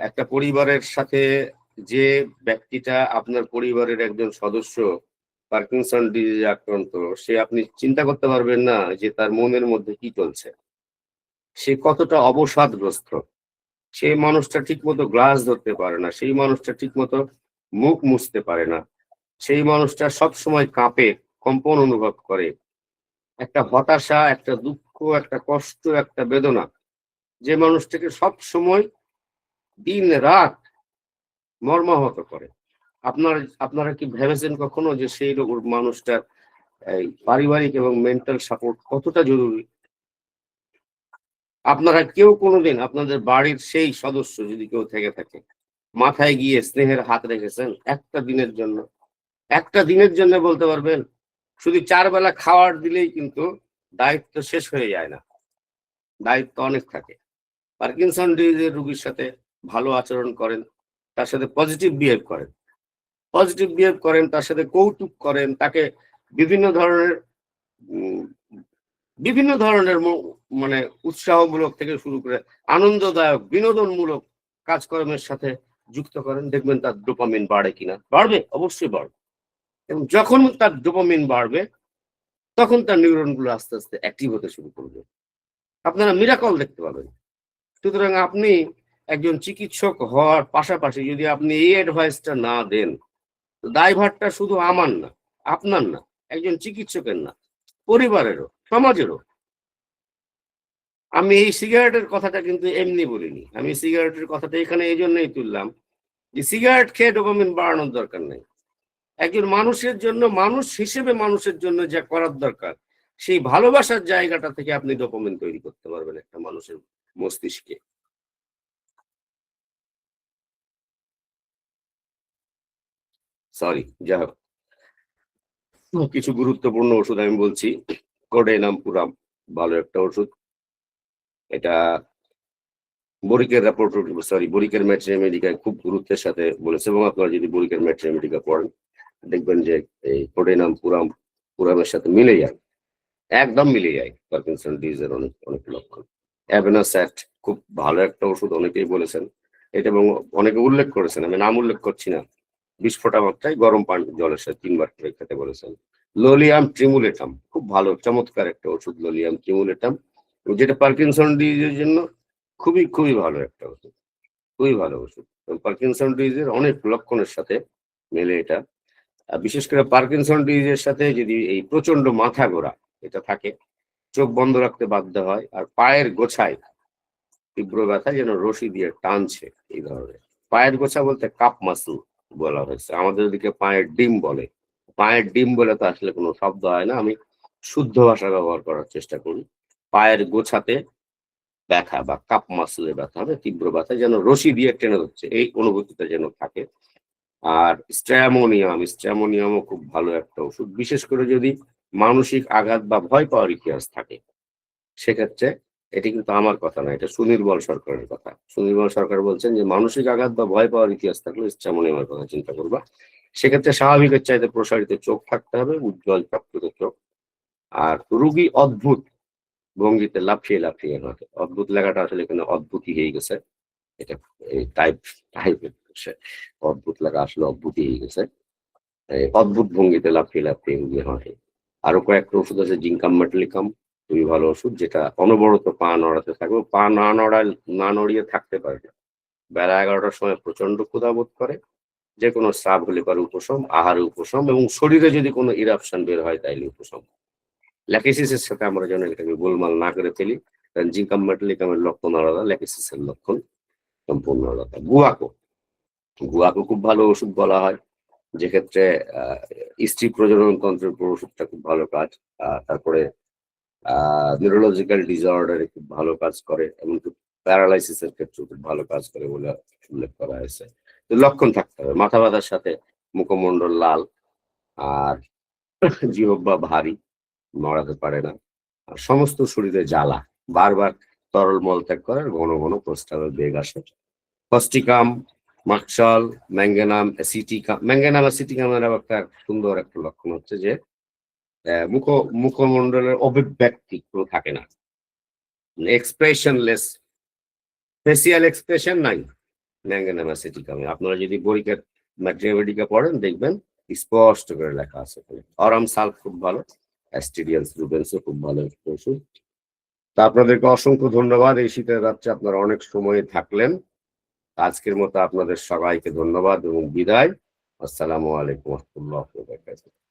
S2: একটা পরিবারের সাথে যে ব্যক্তিটা আপনার পরিবারের একজন সদস্য পার্কিনসন ডিজিজে আক্রান্ত, সে আপনি চিন্তা করতে পারবেন না যে তার মনের মধ্যে কি চলছে, সে কতটা অবসাদগ্রস্ত। সেই মানুষটা ঠিকমতো গ্লাস ধরতে পারে না, সেই মানুষটা ঠিকমতো মুখ মুছতে পারে না, সেই মানুষটা সব সময় কাঁপে, কম্পন অনুভব করে, একটা হতাশা, একটা দুঃখ, একটা কষ্ট, একটা বেদনা, যে মানুষটাকে সব সময় দিন রাত মর্মাহত করে। আপনারা কি ভেবেছেন কখনো যে সেই মানুষটার এই পারিবারিক এবং মেন্টাল সাপোর্ট কতটা জরুরি? আপনারা কেউ কোনোদিন আপনাদের বাড়ির সেই সদস্য যদি কেউ থেকে থাকে, মাথায় গিয়ে স্নেহের হাত রেখেছেন একটা দিনের জন্য? একটা দিনের জন্য বলতে পারবেন? শুধু 4 বেলা খাওয়ার দিলেই কিন্তু দায়িত্ব শেষ হয়ে যায় না, দায়িত্ব অনেক থাকে। পার্কিনসন ডিজিজের রোগীর সাথে ভালো আচরণ করেন, তার সাথে পজিটিভ বিহেভ করেন, তার সাথে কৌতুক করেন, তাকে বিভিন্ন ধরনের উম, মানে উৎসাহমূলক থেকে শুরু করে আনন্দদায়ক বিনোদনমূলক কাজকর্মের সাথে যুক্ত করেন। দেখবেন তার ডোপামিন বাড়ে কিনা। বাড়বে, অবশ্যই বাড়বে। এবং যখন তার ডোপামিন বাড়বে তখন তার নিউরনগুলো আস্তে আস্তে অ্যাক্টিভ হতে শুরু করবে। আপনারা মিরাকল দেখতে পাবেন। সুতরাং আপনি একজন চিকিৎসক হওয়ার পাশাপাশি যদি আপনি এই অ্যাডভাইসটা না দেন, তো দায়ভারটা শুধু আমার না, আপনার না, একজন চিকিৎসকের না, পরিবারেরও, সমাজেরও। আমি এই সিগারেটের কথাটা কিন্তু এমনি বলিনি। আমি সিগারেটের কথাটা এখানে এই জন্যই তুললাম যে সিগারেট খেয়ে ডোপামিন বাড়ানোর দরকার নেই। একজন মানুষের জন্য, মানুষ হিসেবে মানুষের জন্য যা করার দরকার, সেই ভালোবাসার জায়গাটা থেকে আপনি ডোপামিন তৈরি করতে পারবেন একটা মানুষের মস্তিষ্কে। সরি, যাই হোক, কিছু গুরুত্বপূর্ণ ওষুধ আমি বলছি। কোডেনাম পুরাম ভালো একটা ওষুধ। এটা বরিকের বরিকের ম্যাট্রিমেডিকায় খুব গুরুত্বের সাথে বলেছে, এবং আপনারা যদি বরিকের ম্যাট্রিমেডিকা পড়েন দেখবেন যে এই কোডেনাম পুরামের সাথে মিলে যায়, একদম মিলে যায় পার্কিনসন ডিজিজের অনেক অনেক লক্ষণ। অ্যাবেনাস্যাট খুব ভালো একটা ওষুধ, অনেকেই বলেছেন এটা এবং অনেকে উল্লেখ করেছেন, আমি নাম উল্লেখ করছি না। 20 ফোঁটা মাত্রায় গরম পানি জলের সাথে 3 বার করে খেতে বলেছেন। লোলিয়াম ট্রিমুলেটাম খুব ভালো, চমৎকার একটা ওষুধ লোলিয়াম ট্রিমুলেটাম, যেটা পার্কিনসন ডিজিজের জন্য খুবই খুবই ভালো একটা ওষুধ, খুবই ভালো ওষুধ। পার্কিনসন ডিজিজের অনেক লক্ষণের সাথে মেলে এটা। বিশেষ করে পার্কিনসন ডিজিজের সাথে যদি এই প্রচন্ড মাথা ঘোরা এটা থাকে, চোখ বন্ধ রাখতে বাধ্য হয়, আর পায়ের গোছায় তীব্র ব্যথা যেন রশি দিয়ে টানছে, এই ধরনের। পায়ের গোছা বলতে কাপ মাসল বলা হয়েছে, আমাদের দিকে পায়ের ডিম বলে। পায়ের ডিম বলে তো আসলে কোনো শব্দ হয় না, আমি শুদ্ধ ভাষা ব্যবহার করার চেষ্টা করি। পায়ের গোছাতে ব্যথা বা কাপ মাসলে ব্যথা হবে, তীব্র ব্যথা যেন রশি দিয়ে টেনে ধরছে, এই অনুভূতিটা যেন থাকে। আর স্ট্র্যামোনিয়ামও খুব ভালো একটা ওষুধ, বিশেষ করে যদি মানসিক আঘাত বা ভয় পাওয়ার ইতিহাস থাকে সেক্ষেত্রে। এটি কিন্তু আমার কথা না, এটা সুনির্মল সরকারের কথা। সুনির্মল সরকার বলছেন যে মানসিক আঘাত বা ভয় পাওয়ার ইতিহাস থাকলে স্ট্র্যামোনিয়ামের কথা চিন্তা করবা। সেক্ষেত্রে স্বাভাবিকের চাইতে প্রসারিত চোখ থাকতে হবে, উজ্জ্বল চকচকে চোখ। আর রুগী অদ্ভুত ভঙ্গিতে লাফিয়ে লাফিয়ে হাঁটে। অদ্ভুত লেখাটা আসলে এখানে অদ্ভুতই হয়ে গেছে, এটা এই টাইপের অদ্ভুত লেখা আসলে অদ্ভুতই হয়ে গেছে। এই অদ্ভুত ভঙ্গিতে লাফিয়ে লাফিয়ে রুগী হাঁটে। আরো কয়েকটা ওষুধ আছে, জিঙ্কাম মেটালিকাম, খুবই ভালো ওষুধ, যেটা অনবরত পা নড়াতে থাকবে, পা না নড়িয়ে থাকতে পারে না। বেলা 11টার সময় প্রচন্ড ক্ষুধাবোধ করে, যে কোনো স্রাব হলে পরে উপশম, আহারে উপশম, এবং শরীরে যদি কোনো ইরাপশন বের হয় তাইলে উপশম। ল্যাকেসিসের সাথে আমরা যেন এটাকে গোলমাল না করে ফেলি, কারণ জিঙ্কাম মেটালিকামের লক্ষণ আলাদা, ল্যাকেসিসের লক্ষণ সম্পূর্ণ আলাদা। গুয়াকো খুব ভালো ওষুধ বলা হয়, যেক্ষেত্রে স্ত্রী প্রজনন তন্ত্রের উপর ওষুধটা খুব ভালো কাজ। তারপরে নিউরোলজিক্যাল ডিসঅর্ডারে খুব ভালো কাজ করে, এমনকি প্যারালাইসিসের ক্ষেত্রে খুব ভালো কাজ করে বলে উল্লেখ করা হয়েছে। তো লক্ষণ থাকতে হবে, মাথা ব্যথার সাথে মুখমণ্ডল লাল, আর জিহ্বা ভারী, নড়াতে পারে না, আর সমস্ত শরীরে জ্বালা, বারবার তরল মলত্যাগ করে ঘন ঘন প্রস্রাবের বেগ আসে। কস্টিকাম, মাকসাল, ম্যাঙ্গানাম অ্যাসিটিকাম। ম্যাঙ্গানাম অ্যাসিটিকামের একটা সুন্দর একটা লক্ষণ হচ্ছে যে মুখমণ্ডলের অভিব্যক্তি কোনো থাকে না, এক্সপ্রেশনলেস, ফেসিয়াল এক্সপ্রেশন নাই ম্যাঙ্গানাম অ্যাসিটিকামে। আপনারা যদি বরিকা ম্যাট্রিয়াবেডিকা পড়েন দেখবেন স্পষ্ট করে লেখা আছে। অরাম সাল্ফ খুব ভালো, অ্যাস্টিডিয়ান্স রুবেন্সও খুব ভালো একটা ওষুধ। তা আপনাদেরকে অসংখ্য ধন্যবাদ। এই শীতের রাত্রে আপনারা অনেক সময় থাকলেন। আজকের মতো আপনাদের সবাইকে ধন্যবাদ এবং বিদায়। আসসালামু আলাইকুম ওয়া রাহমাতুল্লাহি ওয়া বারাকাতুহু।